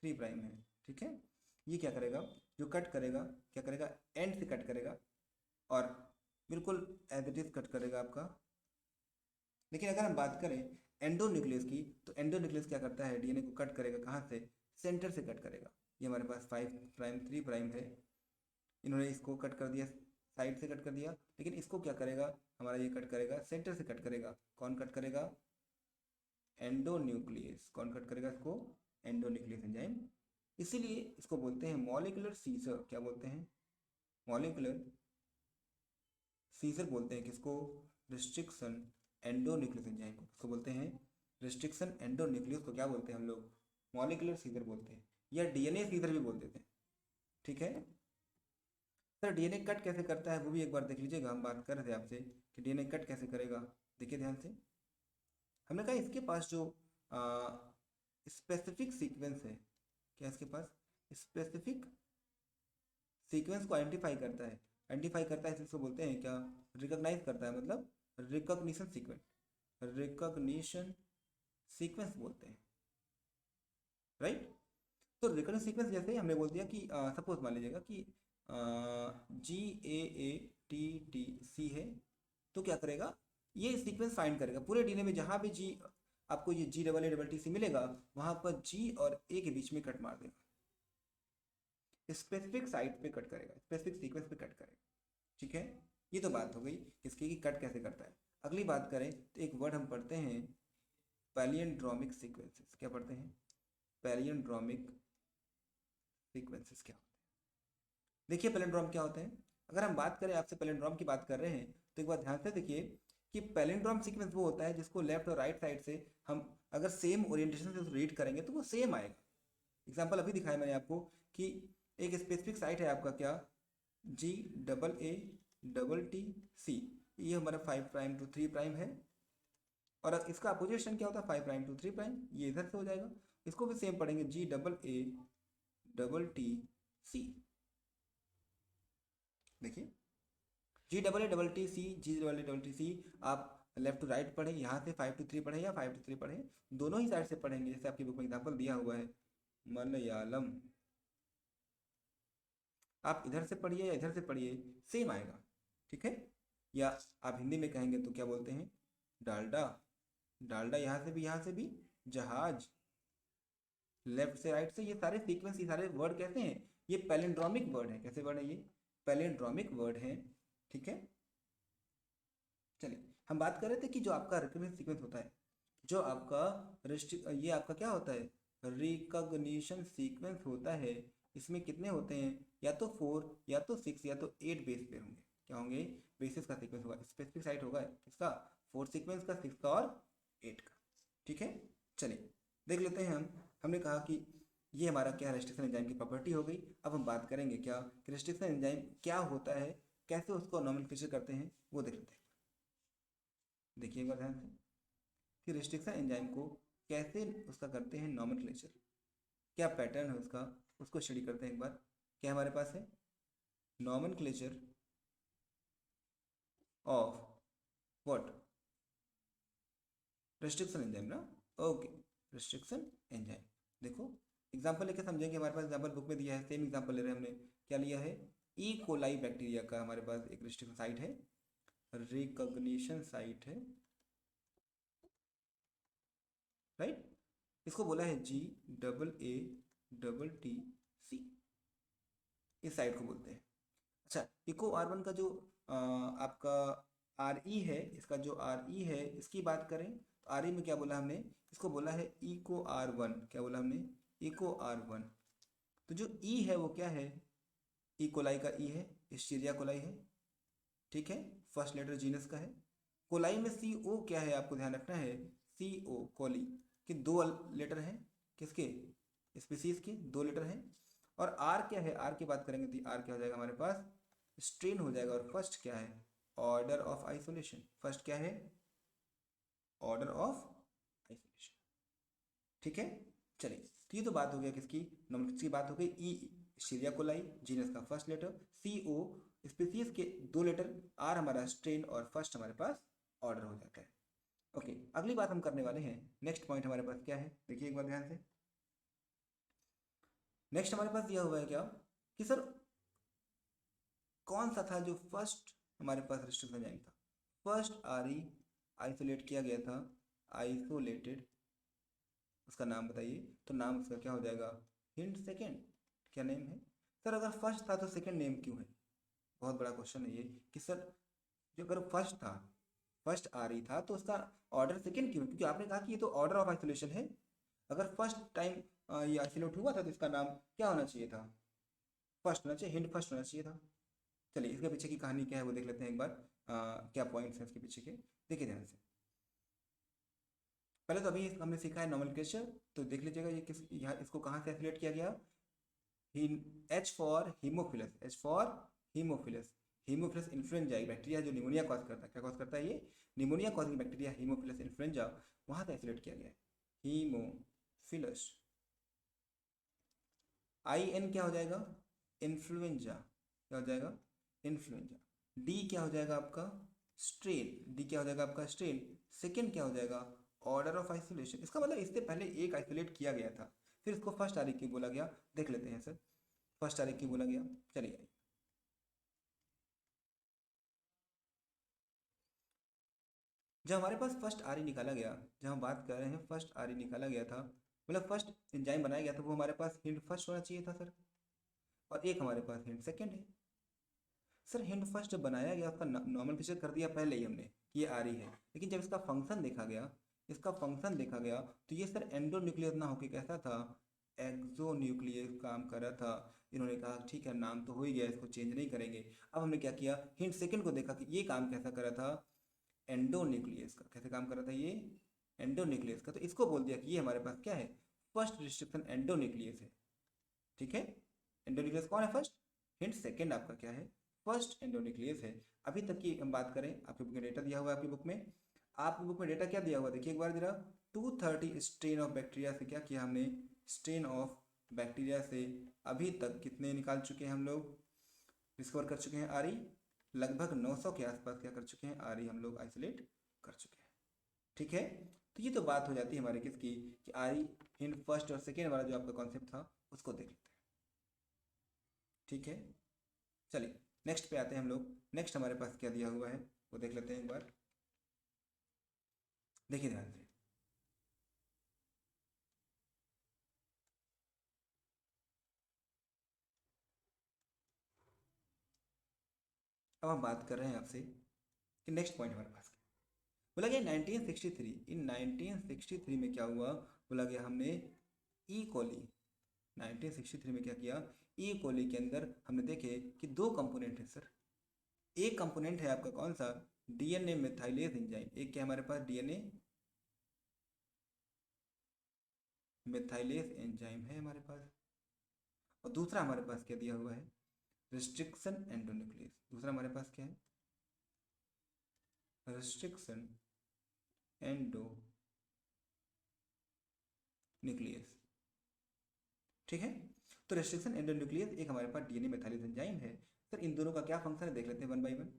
3 प्राइम है, ठीक है। ये क्या करेगा, जो कट करेगा क्या करेगा, एंड से कट करेगा और बिल्कुल एज इट इज कट करेगा आपका। लेकिन अगर हम बात करें एंडोन्यूक्लियस की, तो एंडोन्यूक्लियस क्या करता है, डीएनए को कट करेगा कहाँ से, सेंटर से कट करेगा। ये हमारे पास 5 प्राइम 3 प्राइम है, इन्होंने इसको कट कर दिया, साइड से कट कर दिया, लेकिन इसको क्या करेगा, हमारा ये कट करेगा सेंटर से कट करेगा। कौन कट करेगा, एंडोन्यूक्लियस। कौन कट करेगा इसको, एंडोन्यूक्लियस एंजाइम। इसीलिए इसको बोलते हैं मॉलिक्यूलर सीजर। क्या बोलते हैं, मॉलिक्यूलर सीजर बोलते हैं किसको, रिस्ट्रिक्शन एंडोन्यूक्लियस एंजाइम को। किसको बोलते हैं, रिस्ट्रिक्शन एंडोन्यूक्लियस को क्या बोलते हैं हम लोग, मॉलिक्यूलर सीजर बोलते हैं, या डीएनए सीजर भी बोल देते हैं, ठीक है। सर डीएनए कट कैसे करता है वो भी एक बार देख लीजिएगा। हम बात कर रहे थे आपसे कि डीएनए कट कैसे करेगा, देखिए ध्यान से। हमने कहा इसके पास जो स्पेसिफिक सीक्वेंस है, क्या इसके पास स्पेसिफिक सीक्वेंस को आइडेंटिफाई करता है, आइडेंटिफाई करता है इसको बोलते हैं क्या, रिकॉग्नाइज करता है, मतलब रिकॉग्निशन सीक्वेंस, रिकॉग्निशन सीक्वेंस बोलते हैं, राइट। तो रिकॉग्निशन सीक्वेंस जैसे हमने बोल दिया कि सपोज मान लीजिएगा कि GAATTC है, तो क्या करेगा, ये सीक्वेंस फाइंड करेगा पूरे डीएनए में, जहाँ भी जी आपको ये GAATTC मिलेगा वहाँ पर G और A के बीच में कट मार देगा, स्पेसिफिक साइट पे कट करेगा, स्पेसिफिक सीक्वेंस पे कट करेगा, ठीक है। ये तो बात हो गई इसकी कि कट कैसे करता है। अगली बात करें तो एक वर्ड हम पढ़ते हैं पैलियंड्रोमिक सीक्वेंसेस। क्या पढ़ते हैं, पैलियंड्रोमिक सीक्वेंसेस क्या होते हैं। देखिए पैलियंड्रोम क्या होते हैं, अगर हम बात करें आपसे पैलियंड्रोम की बात कर रहे हैं तो एक बार ध्यान से देखिए कि पैलियंड्रोम सीक्वेंस वो होता है जिसको लेफ्ट और राइट साइड से हम अगर सेम ओरिएंटेशन से रीड करेंगे तो वो सेम आएगा। एग्जाम्पल अभी दिखाया मैंने आपको कि एक स्पेसिफिक साइट है आपका क्या, GAATTC, ये हमारा 5 प्राइम टू 3 प्राइम है, और इसका अपोजिशन क्या होता है 5 प्राइम टू 3 प्राइम, ये इधर से हो जाएगा। इसको भी सेम पढ़ेंगे GAATTC। देखिए GAATTC आप लेफ्ट टू राइट पढ़े, यहाँ से 5 टू 3 पढ़े या 5 टू 3 पढ़े, दोनों ही साइड से पढ़ेंगे। जैसे आपकी बुक में एग्जाम्पल दिया हुआ है मलयालम, आप इधर से पढ़िए या इधर से पढ़िए सेम आएगा, ठीक है। या आप हिंदी में कहेंगे तो क्या बोलते हैं, डालडा, डालडा यहाँ से भी जहाज, लेफ्ट से राइट से, ये सारे सीक्वेंस, ये सारे वर्ड कैसे हैं, ये पैलिंड्रोमिक वर्ड है। कैसे वर्ड है ये, पैलिंड्रोमिक वर्ड है, ठीक है। चलिए हम बात कर रहे थे कि जो आपका रिकॉग्निशन सीक्वेंस होता है, जो आपका ये आपका क्या होता है, रिकॉग्निशन सीक्वेंस होता है, इसमें कितने होते हैं, या तो 4 या तो 6 या तो 8 बेस पेयर होंगे। क्या होंगे, बेसिस का सीक्वेंस होगा, स्पेसिफिक साइट होगा किसका, 4 सीक्वेंस का, 6 का और 8 का, ठीक है। चलिए देख लेते हैं हमने कहा कि ये हमारा क्या रेस्ट्रिक्शन एंजाइम की प्रॉपर्टी हो गई। अब हम बात करेंगे क्या कि रेस्ट्रिक्शन एंजाइम क्या होता है, कैसे उसको नॉमेनक्लेचर करते हैं वो देख लेते हैं। देखिए एक बार ध्यान से कि रेस्ट्रिक्शन एंजाइम को कैसे उसका करते हैं नॉमेनक्लेचर, क्या पैटर्न है उसका, उसको स्टडी करते हैं एक बार। क्या हमारे पास है, nomenclature of what, restriction enzyme ना, ओके, रेस्ट्रिक्शन एंजाइम। देखो एग्जांपल लेके समझेंगे, हमारे पास एग्जांपल बुक में दिया है, सेम एग्जांपल ले रहे हैं हमने। क्या लिया है, ई कोलाई बैक्टीरिया का हमारे पास एक रेस्ट्रिक्शन साइट है, रिकॉग्निशन साइट है, राइट। इसको बोला है GAATTC, इस साइट को बोलते हैं। अच्छा इको R1 का जो आपका RE है, इसका जो RE है इसकी बात करें तो RE में क्या बोला हमने, इसको बोला है इको R1। क्या बोला हमने, इको R1। तो जो ई है वो क्या है, ई कोलाई का ई है, एस्चेरिया कोलाई है, ठीक है, फर्स्ट लेटर जीनस का है। कोलाई में सी ओ क्या है आपको ध्यान रखना है, सी ओ कोली के दो लेटर हैं, किसके, स्पीसीज के दो लेटर हैं। और आर क्या है, आर की बात करेंगे तो आर क्या हो जाएगा हमारे पास, स्ट्रेन हो जाएगा। और फर्स्ट क्या है, ऑर्डर ऑफ आइसोलेशन, फर्स्ट क्या है, ऑर्डर ऑफ आइसोलेशन, ठीक है। चलिए, तो ये तो बात हो गया किसकी, नॉर्मल की बात हो गई, ई सीरिया कोलाई जीनस का फर्स्ट लेटर, सी ओ स्पीसीज के दो लेटर, आर हमारा स्ट्रेन और फर्स्ट हमारे पास ऑर्डर हो जाता है। ओके, अगली बात हम करने वाले हैं, नेक्स्ट पॉइंट हमारे पास क्या है, देखिए एक बार ध्यान से। नेक्स्ट हमारे पास दिया हुआ है क्या, कि सर कौन सा था जो फर्स्ट हमारे पास रिस्ट्रिक्शन एंजाइम था, फर्स्ट आर ई आइसोलेट किया गया था, आइसोलेटेड, उसका नाम बताइए। तो नाम उसका क्या हो जाएगा, हिंट सेकेंड, क्या नेम है सर, अगर फर्स्ट था तो सेकेंड नेम क्यों है, बहुत बड़ा क्वेश्चन है ये, कि सर जो अगर फर्स्ट था, फर्स्ट आ रही था तो उसका ऑर्डर सेकेंड क्यों, क्योंकि आपने कहा कि ये तो ऑर्डर ऑफ आइसोलेशन है। अगर फर्स्ट टाइम ये आइसोलेट हुआ था तो इसका नाम क्या होना चाहिए था, फर्स्ट होना चाहिए, हिंट फर्स्ट होना चाहिए था। चलिए, इसके पीछे की कहानी क्या है वो देख लेते हैं एक बार, क्या पॉइंट्स हैं इसके पीछे के, देखिए ध्यान से। पहले तो अभी हमने सीखा है नॉमेनक्लेचर, तो देख लीजिएगा ये किस, यहाँ इसको कहाँ से आइसोलेट किया गया, H for Haemophilus, H for Haemophilus, Haemophilus influenza bacteria जो निमोनिया कॉज करता है, क्या कॉज करता है ये, pneumonia causing bacteria Haemophilus influenza, वहाँ से आइसोलेट किया गया है, हीमोफिलस। आई एन क्या हो जाएगा, इन्फ्लुएंजा, क्या हो जाएगा, इन्फ्लुएंजा। डी क्या हो जाएगा आपका, स्ट्रेन, डी क्या हो जाएगा आपका, स्ट्रेन। सेकेंड क्या हो जाएगा, ऑर्डर ऑफ आइसोलेशन, इसका मतलब इससे पहले एक आइसोलेट किया गया था, फिर इसको फर्स्ट तारीख की बोला गया, देख लेते हैं सर, फर्स्ट तारीख की बोला गया। चलिए, जब हमारे पास फर्स्ट आर निकाला गया, जब हम बात कर रहे हैं फर्स्ट आर निकाला गया था, मतलब फर्स्ट एंजाइम बनाया गया था, वो हमारे पास हिंट फर्स्ट होना चाहिए था सर, और एक हमारे पास हिंट सेकेंड है। सर हिंट फर्स्ट जब बनाया गया, उसका नॉर्मल फीचर कर दिया पहले ही हमने कि ये आ रही है, लेकिन जब इसका फंक्शन देखा गया, इसका फंक्शन देखा गया, तो ये सर एंडोन्यूक्लियस ना होके कैसा था, एक्सोन्यूक्लियस काम कर रहा था। इन्होंने कहा ठीक है, नाम तो हो ही गया, इसको चेंज नहीं करेंगे। अब हमने क्या किया, हिंट सेकंड को देखा कि ये काम कैसा कर रहा था, एंडोन्यूक्लियस का, कैसे काम कर रहा था ये, एंडोन्यूक्लियस का, तो इसको बोल दिया कि ये हमारे पास क्या है, फर्स्ट रिस्ट्रिक्शन एंडोन्यूक्लियस है, ठीक है। एंडोन्यूक्लियस कौन है फर्स्ट, हिंट सेकंड आपका क्या है, फर्स्ट एंडोन्यूक्लियस है। अभी तक की हम बात करें, आपकी बुक में डेटा दिया हुआ है, आपकी बुक में, आपकी बुक में डेटा क्या दिया हुआ है, देखिए एक बार जरा, 230 स्ट्रेन ऑफ बैक्टीरिया से क्या किया हमने, स्ट्रेन ऑफ बैक्टीरिया से अभी तक कितने निकाल चुके हैं हम लोग, डिस्कवर कर चुके हैं आरी, लगभग 900 के आसपास क्या कर चुके हैं, आरी हम लोग आइसोलेट कर चुके हैं, ठीक है। तो ये तो बात हो जाती है हमारे किसकी, कि आरी हिंट फर्स्ट और सेकेंड वाला जो आपका कॉन्सेप्ट था उसको देख लेते हैं, ठीक है। चलिए, नेक्स्ट पे आते हैं हम लोग, नेक्स्ट हमारे पास क्या दिया हुआ है वो देख लेते हैं एक बार, देखिए ध्यान से। अब हम बात कर रहे हैं आपसे कि नेक्स्ट पॉइंट हमारे पास क्या है। बोला गया 1963, इन 1963 में क्या हुआ, बोला गया हमने ई कोली, 1963 में क्या किया, ई कोली के अंदर हमने देखे कि दो कंपोनेंट है सर, एक कंपोनेंट है आपका कौन सा, डीएनए मेथाइलेज एंजाइम, एक क्या हमारे पास डीएनए मेथाइलेज एंजाइम है हमारे पास, और दूसरा हमारे पास क्या दिया हुआ है, रिस्ट्रिक्शन एंडोन्यूक्लियस, दूसरा हमारे पास क्या है, रिस्ट्रिक्शन एंडोन्यूक्लियस, ठीक है। तो रिस्ट्रिक्शन एंडोन्यूक्लियस एक हमारे पास डीएनए मेथाइलेज एंजाइम है। सर इन दोनों का क्या फंक्शन है देख लेते हैं वन बाई वन।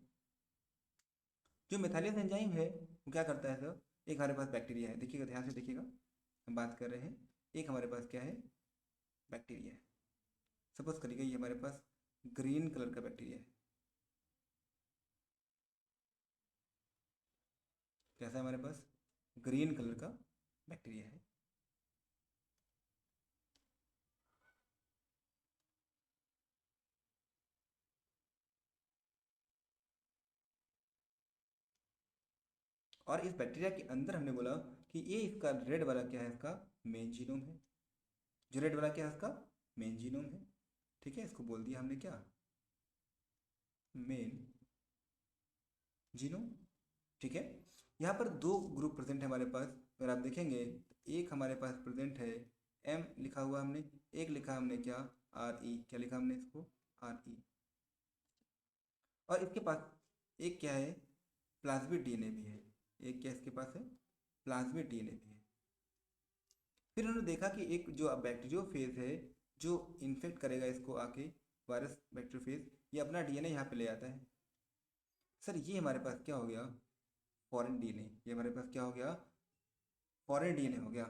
जो मेथाइलेज एंजाइम है वो क्या करता है सर, एक हमारे पास बैक्टीरिया है, देखिएगा ध्यान से देखिएगा, हम बात कर रहे हैं, एक हमारे पास क्या है, बैक्टीरिया है, सपोज करिएगा ये हमारे पास ग्रीन कलर का बैक्टीरिया है, कैसा है हमारे पास, ग्रीन कलर का बैक्टीरिया है। और इस बैक्टीरिया के अंदर हमने बोला कि ये इसका रेड वाला क्या है, इसका मेन जीनोम है, जो रेड वाला क्या है इसका मेन जीनोम है, ठीक है, इसको बोल दिया हमने क्या, मेन जीनोम, ठीक है। यहाँ पर दो ग्रुप प्रेजेंट है हमारे पास, अगर आप देखेंगे एक हमारे पास प्रेजेंट है एम लिखा हुआ हमने, एक लिखा हमने क्या, आर ई, क्या लिखा हमने इसको, आर ई, और इसके पास एक क्या है, प्लाज्मिड डीएनए भी है, एक क्या इसके पास है, प्लाज्मिड डीएनए भी है। फिर उन्होंने देखा कि एक जो बैक्टीरियोफेज है जो इन्फेक्ट करेगा इसको आके, वायरस बैक्टीरियोफेज, ये अपना डीएनए यहाँ पे ले आता है। सर ये हमारे पास क्या हो गया, फॉरेन डीएनए, ये हमारे पास क्या हो गया, फॉरेन डीएनए हो गया।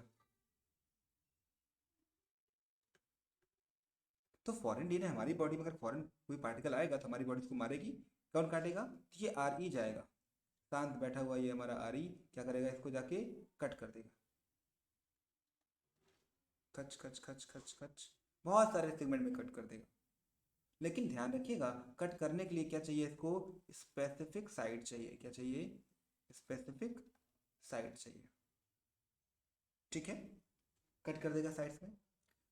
तो फॉरेन डीएनए हमारी बॉडी में अगर फॉरेन कोई पार्टिकल आएगा तो हमारी बॉडी उसको मारेगी, कौन काटेगा, तो ये आर ई जाएगा, शांत बैठा हुआ ये हमारा आर ई क्या करेगा, इसको जाके कट कर देगा, खच खच खच खच खच, बहुत सारे सेगमेंट में कट कर देगा। लेकिन ध्यान रखिएगा, कट करने के लिए क्या चाहिए इसको, स्पेसिफिक साइट चाहिए, क्या चाहिए, स्पेसिफिक साइट चाहिए, ठीक है, कट कर देगा साइड्स में।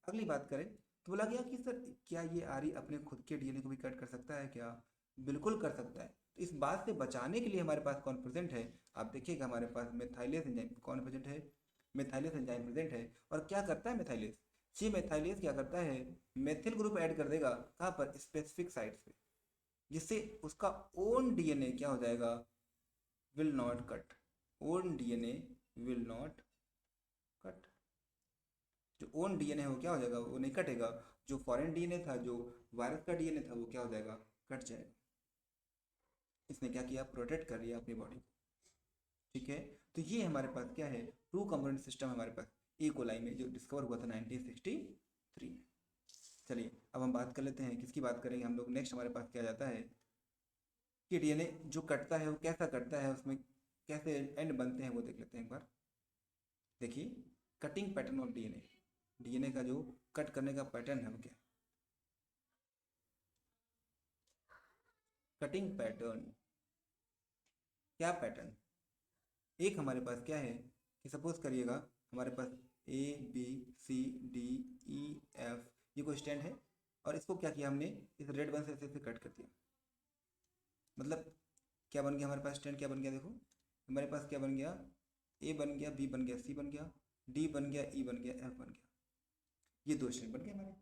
अगली बात करें तो बोला गया कि सर क्या ये आरी अपने खुद के डीएनए को भी कट कर सकता है क्या, बिल्कुल कर सकता है। तो इस बात से बचाने के लिए हमारे पास कौन प्रेजेंट है, आप देखिएगा हमारे पास मेथाइलेज एंजाइम कौन प्रेजेंट है, मेथाइलेज एंजाइम प्रेजेंट है। और क्या करता है मेथाइलेज, ये मेथाइलेज क्या करता है, मेथिल ग्रुप ऐड कर देगा कहाँ पर, स्पेसिफिक साइट्स पे, जिससे उसका ओन डीएनए क्या हो जाएगा, will not cut, own DNA will not cut, जो ओन डीएनए है वो क्या हो जाएगा, वो नहीं कटेगा, जो फॉरेन डीएनए था, जो वायरस का डीएनए था, वो क्या हो जाएगा, कट जाएगा। इसने क्या किया, प्रोटेक्ट कर लिया अपनी बॉडी को, ठीक है। तो ये हमारे पास क्या है, टू कंपोनेंट सिस्टम हमारे पास ई कोलाई में जो डिस्कवर हुआ था 1963 में। चलिए अब हम बात कर लेते हैं, किसकी बात करेंगे हम लोग, नेक्स्ट हमारे पास क्या जाता है कि डीएनए जो कटता है वो कैसा कटता है, उसमें कैसे एंड बनते हैं वो देख लेते हैं एक बार। देखिए cutting pattern of DNA, DNA का जो कट करने का पैटर्न है वो क्या, कटिंग पैटर्न, क्या पैटर्न, एक हमारे पास क्या है कि सपोज करिएगा हमारे पास A B C D E F, ये कोई स्टैंड है, और इसको क्या किया हमने, इस रेड वन से ऐसे कट कर दिया, मतलब क्या बन गया हमारे पास स्टैंड, क्या बन गया देखो, हमारे पास क्या बन गया, ए बन गया, बी बन गया, सी बन गया, डी बन गया, ई बन गया, एफ बन गया, ये दो स्टैंड बन गए हमारे।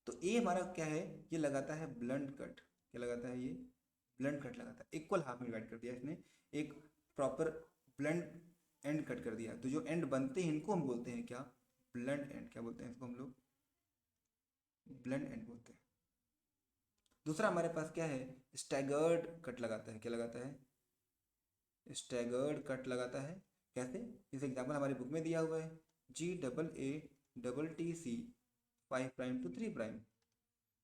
तो ए हमारा क्या है, ये लगाता है ब्लंट कट, क्या लगाता है ये, ब्लंट कट लगाता है, इक्वल हाफ में डिवाइड कर दिया इसने, एक प्रॉपर ब्लंट एंड कट कर दिया। तो जो एंड बनते हैं इनको हम बोलते हैं क्या, ब्लंट एंड, क्या बोलते हैं इसको हम लोग, ब्लंट एंड बोलते हैं। दूसरा हमारे पास क्या है, स्टैगर्ड कट लगाता है, क्या लगाता है, स्टैगर्ड कट लगाता है। कैसे, इस एग्जाम्पल हमारी बुक में दिया हुआ है, GAATC 5' to 3',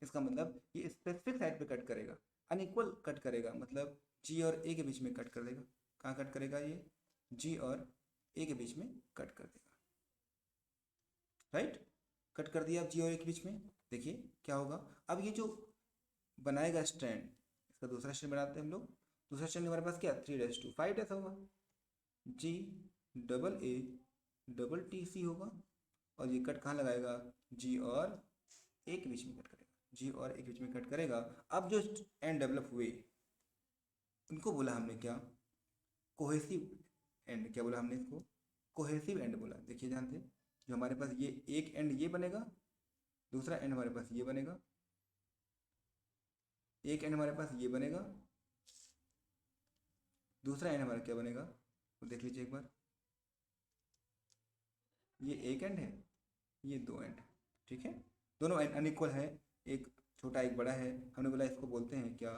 इसका मतलब ये स्पेसिफिक साइड पे कट करेगा, अनइक्वल कट करेगा, मतलब जी और ए के बीच में कट कर देगा, कहाँ कट करेगा ये, जी और ए के बीच में कट कर देगा, राइट, कट कर दिया जी और ए के बीच में। देखिए क्या होगा, अब ये जो बनाएगा स्ट्रैंड, इसका दूसरा स्ट्रैंड बनाते हैं हम लोग, दूसरा स्ट्रैंड हमारे पास क्या 3'to 5' होगा, GAATC होगा, और ये कट कहाँ लगाएगा, जी और ए के बीच में कट करेगा, जी और ए के बीच में कट करेगा। अब जो एंड डेवलप हुए उनको बोला हमने क्या, कोहेसिव एंड, क्या बोला हमने इसको, कोहेसिव एंड बोला। देखिए ध्यान से, जो हमारे पास ये एक एंड ये बनेगा, दूसरा एंड हमारे पास ये बनेगा, एक एंड हमारे पास ये बनेगा, दूसरा एंड हमारा क्या बनेगा, तो देख लीजिए एक बार, ये एक एंड है, ये दो एंड, ठीक है, दोनों एंड अनइक्वल है, एक छोटा एक बड़ा है, हमने बोला इसको बोलते हैं क्या,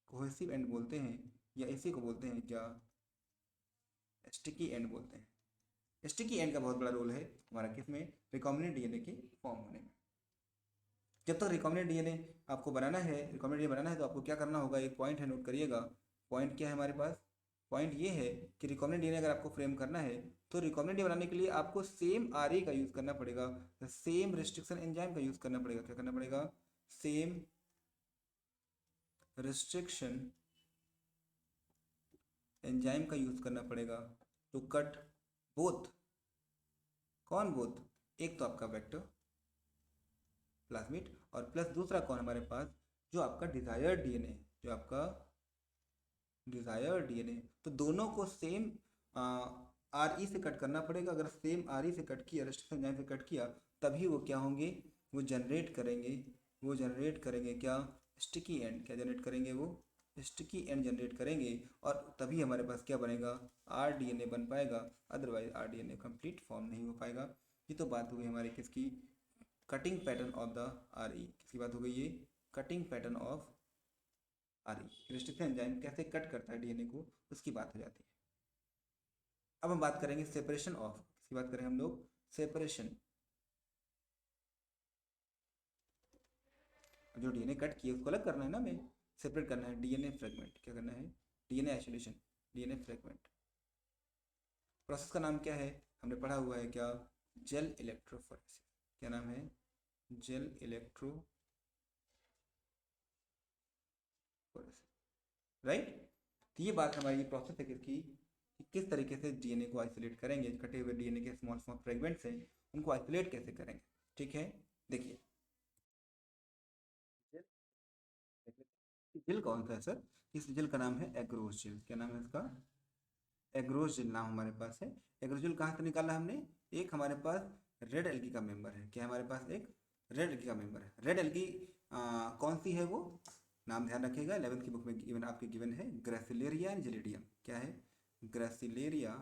कोहेसिव एंड बोलते हैं, या इसी को बोलते हैं क्या, स्टिकी एंड बोलते हैं। स्टिकी एंड का बहुत बड़ा रोल है हमारा किसमें, रिकॉम्बिनेंट डीएनए के फॉर्म होने में। जब तक रिकॉम्बिनेंट डीएनए आपको बनाना है, रिकॉम्बिनेंट डीएनए बनाना है तो आपको क्या करना होगा, एक पॉइंट है, नोट करिएगा, पॉइंट क्या है हमारे पास, पॉइंट ये है कि रिकॉम्बिनेंट डीएनए अगर आपको फ्रेम करना है तो रिकॉम्बिनेंट डीएनए बनाने के लिए आपको सेम आरए का यूज़ करना पड़ेगा, सेम रिस्ट्रिक्शन एंजाइम का यूज़ करना पड़ेगा, क्या करना पड़ेगा, सेम रिस्ट्रिक्शन एंजाइम का यूज़ करना पड़ेगा टू कट बोथ, कौन बोथ, एक तो आपका वेक्टर प्लाज्मिड और प्लस दूसरा कौन हमारे पास, जो आपका डिजायर्ड डीएनए, जो आपका डिजायर्ड डीएनए। तो दोनों को सेम आर ई से कट करना पड़ेगा। अगर सेम आर ई से कट किया, रेस्ट्रिक्शन एंजाइम से कट किया, तभी वो क्या होंगे, वो जनरेट करेंगे, वो जनरेट करेंगे क्या, स्टिकी एंड। क्या जनरेट करेंगे वो, स्टिकी एंड जनरेट करेंगे, और तभी हमारे पास क्या बनेगा, आर डी एन ए बन पाएगा। Otherwise R D N A complete form नहीं हो पाएगा। ये तो बात हुई हमारी किसकी, cutting pattern of the R E. किसकी बात हो गई ये, cutting pattern of R E. Restriction enzyme कैसे कट करता है डीएनए को, उसकी बात हो जाती है। अब हम बात करेंगे सेपरेशन ऑफ, किसकी बात करें हम लोग, सेपरेशन। जो डीएनए कट किए उसको अलग करना है ना, हमें सेपरेट करना है, डीएनए फ्रेगमेंट। क्या करना है, DNA isolation, DNA fragment. Process का नाम क्या है, हमने पढ़ा हुआ है क्या, जेल इलेक्ट्रोफोरेसिस। क्या नाम है, जेल इलेक्ट्रोफोरेसिस, राइट। तो ये बात हमारी प्रोसेस है किसकी, कि किस तरीके से डीएनए को आइसोलेट करेंगे, कटे हुए डीएनए के स्मॉल स्मॉल फ्रेगमेंट्स हैं, उनको आइसोलेट कैसे करेंगे। ठीक है, देखिए जेल कौन सा है सर, इस जेल का नाम है एग्रोस जेल। क्या नाम है इसका, एग्रोस जेल नाम हमारे पास है। एग्रोस जेल कहाँ से निकाला हमने, एक हमारे पास रेड एल्गी का मेंबर है। क्या हमारे पास एक रेड एल्गी का मेंबर है। रेड एल्गी कौन सी है वो, नाम ध्यान रखिएगा, 11th की बुक में गिवन, आपके गिवन है ग्रेसिलेरिया एंड जेलिडियम। क्या है, ग्रेसिलेरिया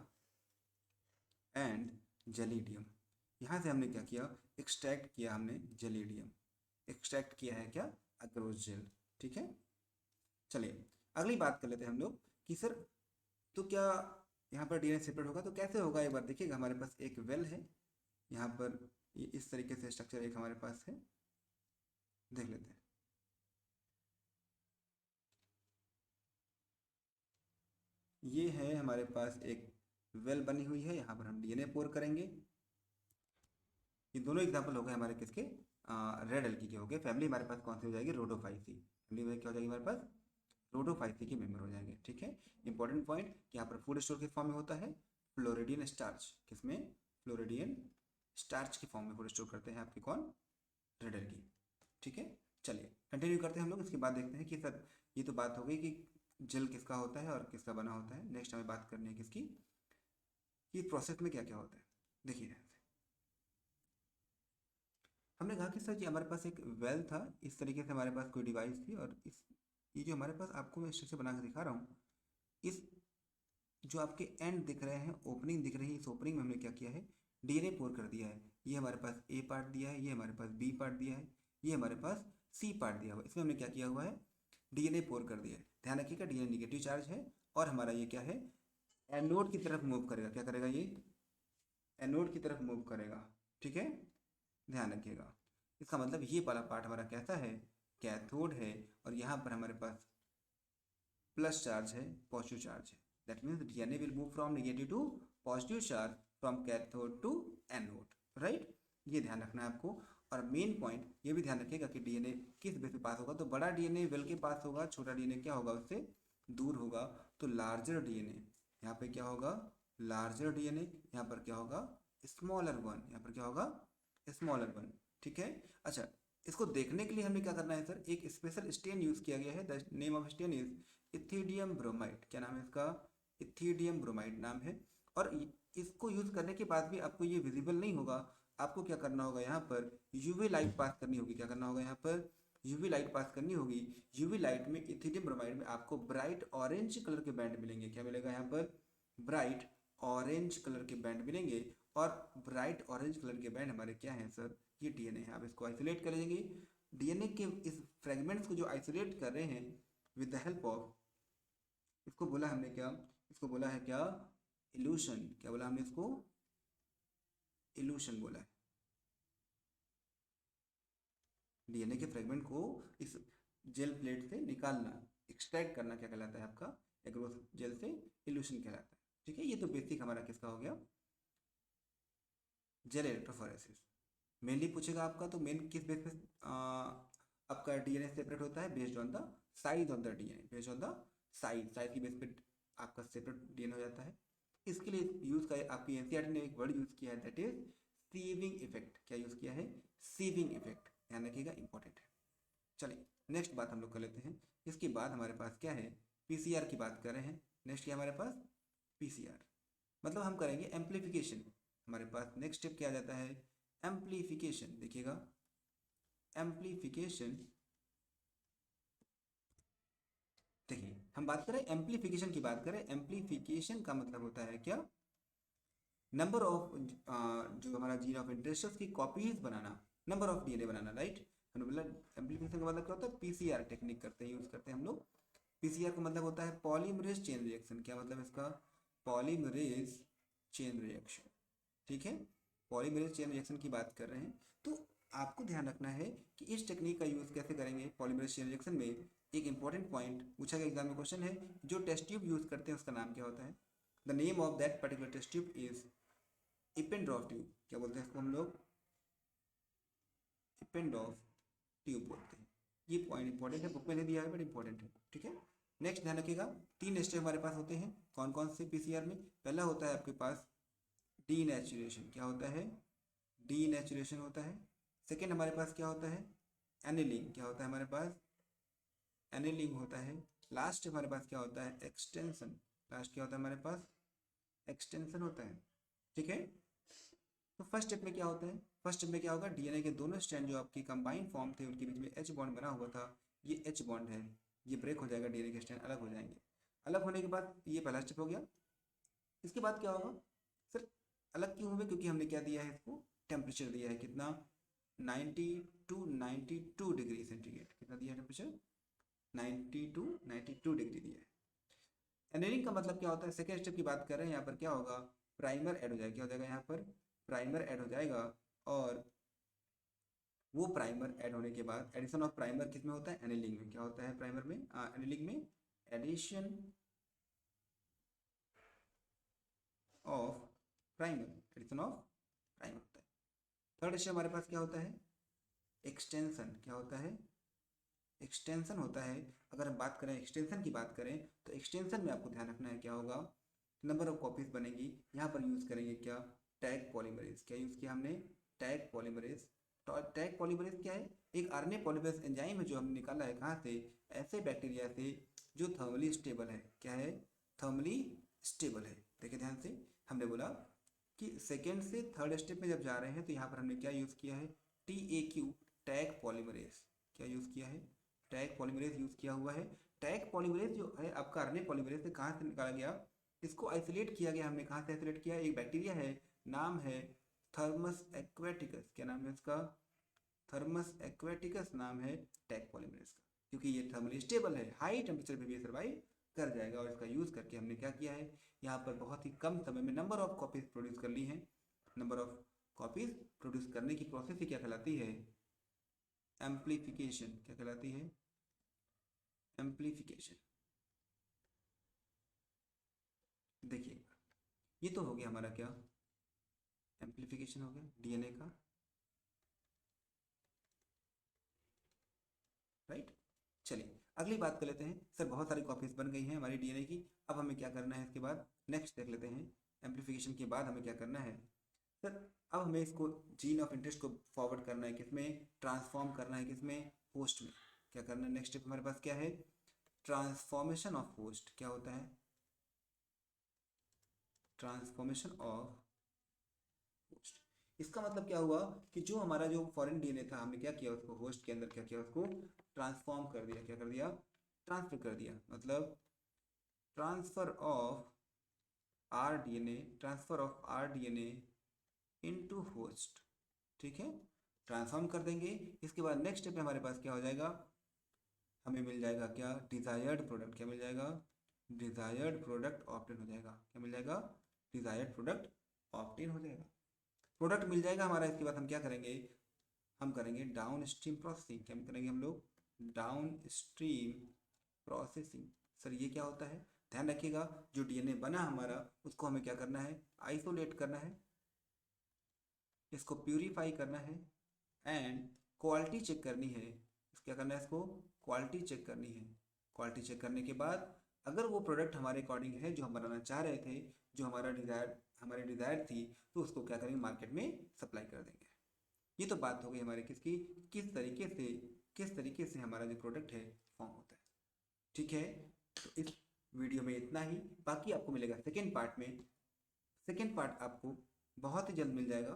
एंड जेलिडियम। यहाँ से हमने क्या किया, एक्सट्रैक्ट किया हमने जेलिडियम, एक्सट्रैक्ट किया है क्या, एग्रोस जेल। ठीक है, चलिए अगली बात कर लेते हैं हम लोग कि सर तो क्या यहाँ पर डीएनए सेपरेट होगा, तो कैसे होगा, एक बार देखिएगा। हमारे पास एक वेल है, यहाँ पर ये इस तरीके से स्ट्रक्चर एक हमारे पास है, देख लेते हैं। ये है हमारे पास एक वेल बनी हुई है, यहाँ पर हम डीएनए पोर करेंगे। ये दोनों एग्जाम्पल हो गए हमारे किसके, रेड एल्गी के हो गए। फैमिली हमारे पास कौन सी हो जाएगी, रोडोफाइसी। फैमिली में क्या हो जाएगी हमारे पास, रोडोफाइसी के मेंबर हो जाएंगे। ठीक है, इंपॉर्टेंट पॉइंट कि यहाँ पर फूड स्टोर किस फॉर्म में होता है, फ्लोरिडियन स्टार्च। किसमें, फ्लोरिडियन स्टार्च के फॉर्म में फूड स्टोर करते हैं आपके कौन, रेड एल्गी। ठीक है, चलिए कंटिन्यू करते हैं हम लोग। इसके बाद देखते हैं कि सर ये तो बात हो गई कि जेल किसका होता है और किसका बना होता है। नेक्स्ट हमें बात करनी है किसकी, कि प्रोसेस में क्या क्या होता है। देखिए हमने कहा कि सर जी हमारे पास एक वेल था, इस तरीके से हमारे पास कोई डिवाइस थी, और इस ये जो हमारे पास आपको मैं स्ट्रक्चर बना के दिखा रहा हूँ, इस जो आपके एंड दिख रहे हैं, ओपनिंग दिख रही है, इस ओपनिंग में हमने क्या किया है, डीएनए पोर कर दिया है। ये हमारे पास ए पार्ट दिया है, ये हमारे पास बी पार्ट दिया है, ये हमारे पास सी पार्ट दिया हुआ है। इसमें हमने क्या किया हुआ है, डीएनए पोर कर दिया है। ध्यान रखिएगा डीएनए निगेटिव चार्ज है, और हमारा ये क्या है, एनोड की तरफ मूव करेगा। क्या करेगा ये, एनोड की तरफ मूव करेगा। ठीक है, ध्यान रखिएगा। इसका मतलब ये वाला पार्ट हमारा कैसा है, कैथोड है, और यहाँ पर हमारे पास प्लस चार्ज है, पॉजिटिव चार्ज है। That means DNA will move from negative to positive charge, from cathode to anode, right. ये ध्यान रखना है आपको। और मेन पॉइंट ये भी ध्यान रखिएगा कि डीएनए किस बेस पे पास होगा, तो बड़ा डीएनए वेल के पास होगा, छोटा डीएनए क्या होगा, उससे दूर होगा। तो लार्जर डीएनए यहाँ पे क्या होगा, लार्जर डीएनए, यहाँ पर क्या होगा, स्मॉलर वन, यहाँ पर क्या होगा, स्मॉलर वन। ठीक है, अच्छा इसको देखने के लिए हमने क्या करना है सर, एक स्पेशल स्टेन यूज किया गया है। The name of stain is ethidium bromide. क्या नाम है इसका, इथिडियम ब्रोमाइड नाम है। और इसको यूज करने के बाद भी आपको ये विजिबल नहीं होगा। आपको क्या करना होगा, यहाँ पर यूवी लाइट पास करनी होगी। क्या करना होगा, यहाँ पर यूवी लाइट पास करनी होगी। यूवी लाइट में इथिडियम ब्रोमाइड में आपको ब्राइट ऑरेंज कलर के बैंड मिलेंगे। क्या मिलेगा यहाँ पर, ब्राइट ऑरेंज कलर के बैंड मिलेंगे। और ब्राइट ऑरेंज कलर के बैंड हमारे क्या हैं सर, ये डीएनए है। आप इसको आइसोलेट करेंगे, डीएनए के इस फ्रेगमेंट्स को जो आइसोलेट कर रहे हैं विद द हेल्प ऑफ, इसको बोला हमने क्या, इसको बोला है क्या, इल्यूशन। क्या बोला हमने इसको, इल्यूशन बोला है। डीएनए के फ्रेगमेंट को इस जेल प्लेट से निकालना, एक्सट्रैक्ट करना क्या कहलाता है आपका, एग्रोस जेल से इल्यूशन कहलाता है। ठीक है, ये तो बेसिक हमारा किसका हो गया, जेल इलेक्ट्रोफोरेसिस। मेनली पूछेगा आपका, तो मेन किस बेस पे आपका डीएनए सेपरेट होता है, based on the size of the DNA, based on the size की बेस पे आपका सेपरेट डीएनए हो जाता है। इसके लिए यूज का आपकी एनसीईआरटी ने एक वर्ड यूज किया है, दैट इज सीविंग इफेक्ट, क्या यूज किया है, सीविंग इफेक्ट, ध्यान रखिएगा, इंपॉर्टेंट है। चलिए नेक्स्ट बात हम लोग कर लेते हैं। इसके बाद हमारे पास क्या है, पीसीआर की बात कर रहे हैं। नेक्स्ट क्या हमारे पास, पीसीआर, मतलब हम करेंगे एम्पलीफिकेशन। हमारे पास नेक्स्ट स्टेप क्या आ जाता है, एम्पलीफिकेशन। देखिएगा एम्पलीफिकेशन, देखिए हम बात करें एम्पलीफिकेशन की बात करें, एम्पलीफिकेशन का मतलब होता है क्या, नंबर ऑफ जो हमारा जीन ऑफ इंटरेस्ट है उसकी copies banana, number of DNA banana, right. हमने बोला एम्पलीफिकेशन का मतलब क्या होता है, पीसीआर टेक्निक करते हैं, यूज करते हैं हम लोग। पीसीआर का मतलब होता है पॉलीमरेज चेन रिएक्शन। क्या मतलब इसका, पॉलीमरेज चेन रिएक्शन, ठीक है। पॉलीमरेज चेन रिएक्शन की बात कर रहे हैं, तो आपको ध्यान रखना है कि इस टेक्निक का यूज कैसे करेंगे पॉलीमरेज चेन रिएक्शन में। एक इंपॉर्टेंट पॉइंट पूछा गया एग्जाम में क्वेश्चन है, जो टेस्ट ट्यूब यूज करते हैं उसका नाम क्या होता है, the name of that particular test tube is Eppendorf tube. क्या बोलते हैं इसको हम लोग, इपेंड्रॉफ ट्यूब बोलते हैं। ये पॉइंट इंपॉर्टेंट है, बुक में नहीं दिया है बट इंपॉर्टेंट है, ठीक है। नेक्स्ट ध्यान रखिएगा, 3 स्टेप हमारे पास होते हैं, कौन कौन से पीसीआर में। पहला होता है आपके पास डीनेचुरेशन, क्या होता है, डीनेचुरेशन होता है। सेकेंड हमारे पास क्या होता है, एनिलिंग, क्या होता है हमारे पास, एनिलिंग होता है। लास्ट हमारे पास क्या होता है, एक्सटेंशन, लास्ट क्या होता है हमारे पास, एक्सटेंशन होता है, ठीक है। तो फर्स्ट स्टेप में क्या होता है, फर्स्ट स्टेप में क्या होगा, डीएनए के दोनों स्ट्रैंड जो आपकी कंबाइंड फॉर्म थे उनके बीच में एच बॉन्ड बना हुआ था, ये एच बॉन्ड है, ये ब्रेक हो जाएगा, डीएनए के स्ट्रैंड अलग हो जाएंगे। अलग होने के बाद ये पहला स्टेप हो गया। इसके बाद क्या होगा, सर अलग क्यों हुए, क्योंकि हमने क्या दिया है इसको, टेम्परेचर दिया है, कितना, 90 टू 92 डिग्री सेंटीग्रेड, कितना दिया है टेम्परेचर, 90 टू 92 डिग्री दिया है। एनेलिंग का मतलब क्या होता है, सेकेंड स्टेप की बात कर रहे हैं, यहाँ पर क्या होगा, प्राइमर ऐड हो जाएगा, क्या हो जाएगा यहाँ पर, प्राइमर ऐड हो जाएगा। और वो प्राइमर ऐड होने के बाद एडिशन ऑफ प्राइमर किस में होता है, एनेलिंग में। क्या होता है प्राइमर में, एनेलिंग में addition of primer, addition of primer होता है। थर्ड स्टेप हमारे पास क्या होता है, एक्सटेंशन, क्या होता है, एक्सटेंशन होता है। अगर हम बात करें एक्सटेंशन की बात करें, तो एक्सटेंशन में आपको ध्यान रखना है क्या होगा, नंबर ऑफ कॉपीज बनेगी। यहाँ पर यूज करेंगे क्या, टैग पॉलीमरेज। क्या यूज किया हमने, टैग पॉलीमरेज। तो टैग पॉलीमरेज क्या है, एक आरएनए पॉलीमरेज एंजाइम है जो हमने निकाला है कहाँ से, ऐसे बैक्टीरिया से जो थर्मली स्टेबल है। क्या है, थर्मली स्टेबल है। देखिए ध्यान से, हमने बोला कि सेकेंड से थर्ड स्टेप में जब जा रहे हैं तो यहाँ पर हमने क्या यूज़ किया है, TAQ, टैग पॉलीमरेज। क्या यूज़ किया है, टैग पॉलीमरेज यूज़ किया हुआ है। टैग पॉलीमरेज जो है आपका आरएनए पॉलीमरेज से कहाँ से निकाला गया, इसको आइसोलेट किया गया, हमने कहाँ से आइसोलेट किया, एक बैक्टीरिया है, नाम है थर्मस एक्वेटिकस। क्या नाम है इसका, थर्मस एक्वेटिकस नाम है टैग पॉलीमरेज का, क्योंकि ये थर्मली स्टेबल है, हाई टेम्परेचर पे भी सर्वाइव कर जाएगा। और इसका यूज़ करके हमने क्या किया है, यहाँ पर बहुत ही कम समय में नंबर ऑफ कॉपीज प्रोड्यूस कर ली हैं। नंबर ऑफ कॉपीज प्रोड्यूस करने की प्रोसेस ही क्या कहलाती है, एम्पलीफिकेशन। क्या कहलाती है, एम्पलीफिकेशन। देखिए ये तो हो गया हमारा क्या, एम्पलीफिकेशन हो गया डीएनए का, राइट। चलिए अगली बात कर लेते हैं। सर बहुत सारी कॉपीज बन गई हैं हमारी डीएनए की, अब हमें क्या करना है इसके बाद, नेक्स्ट देख लेते हैं। एम्पलीफिकेशन के बाद हमें क्या करना है, सर अब हमें इसको जीन ऑफ इंटरेस्ट को फॉरवर्ड करना है, किसमें, ट्रांसफॉर्म करना है, किसमें, होस्ट में। क्या करना है, नेक्स्ट स्टेप हमारे पास क्या है, ट्रांसफॉर्मेशन ऑफ होस्ट। क्या होता है, ट्रांसफॉर्मेशन ऑफ होस्ट। इसका मतलब क्या हुआ कि जो हमारा जो फॉरेन डीएनए था, हमने क्या किया, उसको होस्ट के अंदर क्या किया, उसको ट्रांसफॉर्म कर दिया। क्या कर दिया, ट्रांसफर कर दिया, मतलब transfer of R DNA, transfer of R DNA into host, ठीक है, ट्रांसफॉर्म कर देंगे। इसके बाद नेक्स्ट स्टेप में हमारे पास क्या हो जाएगा, हमें मिल जाएगा क्या, डिजायर्ड प्रोडक्ट। क्या मिल जाएगा, डिजायर्ड प्रोडक्ट ऑब्टेन हो जाएगा। क्या मिल जाएगा, डिजायर्ड प्रोडक्ट ऑब्टेन हो जाएगा। प्रोडक्ट मिल जाएगा हमारा, इसके बाद हम क्या करेंगे, हम करेंगे डाउन स्ट्रीम प्रोसेसिंग। क्या करेंगे हम लोग, डाउन स्ट्रीम प्रोसेसिंग। सर ये क्या होता है, ध्यान रखिएगा, जो डीएनए बना हमारा उसको हमें क्या करना है, आइसोलेट करना है, इसको प्यूरीफाई करना है एंड क्वालिटी चेक करनी है। क्या करना है, इसको क्वालिटी चेक करनी है। क्वालिटी चेक करने के बाद अगर वो प्रोडक्ट हमारे अकॉर्डिंग है जो हम बनाना चाह रहे थे, जो हमारा डिजायर हमारी डिज़ायर थी तो उसको क्या करेंगे, मार्केट में सप्लाई कर देंगे। ये तो बात हो गई हमारे किसकी, किस तरीके से हमारा जो प्रोडक्ट है फॉर्म होता है। ठीक है, तो इस वीडियो में इतना ही, बाकी आपको मिलेगा सेकेंड पार्ट में। सेकेंड पार्ट आपको बहुत ही जल्द मिल जाएगा,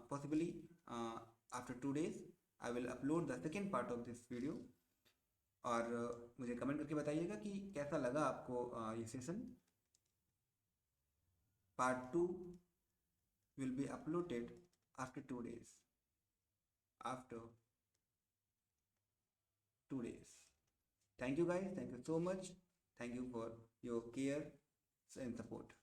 possibly after 2 days I will upload the second part of this video. और मुझे कमेंट करके बताइएगा कि कैसा लगा आपको ये session. Part 2 will be uploaded after 2 days. After 2 days. Thank you guys. Thank you so much. Thank you for your care and support.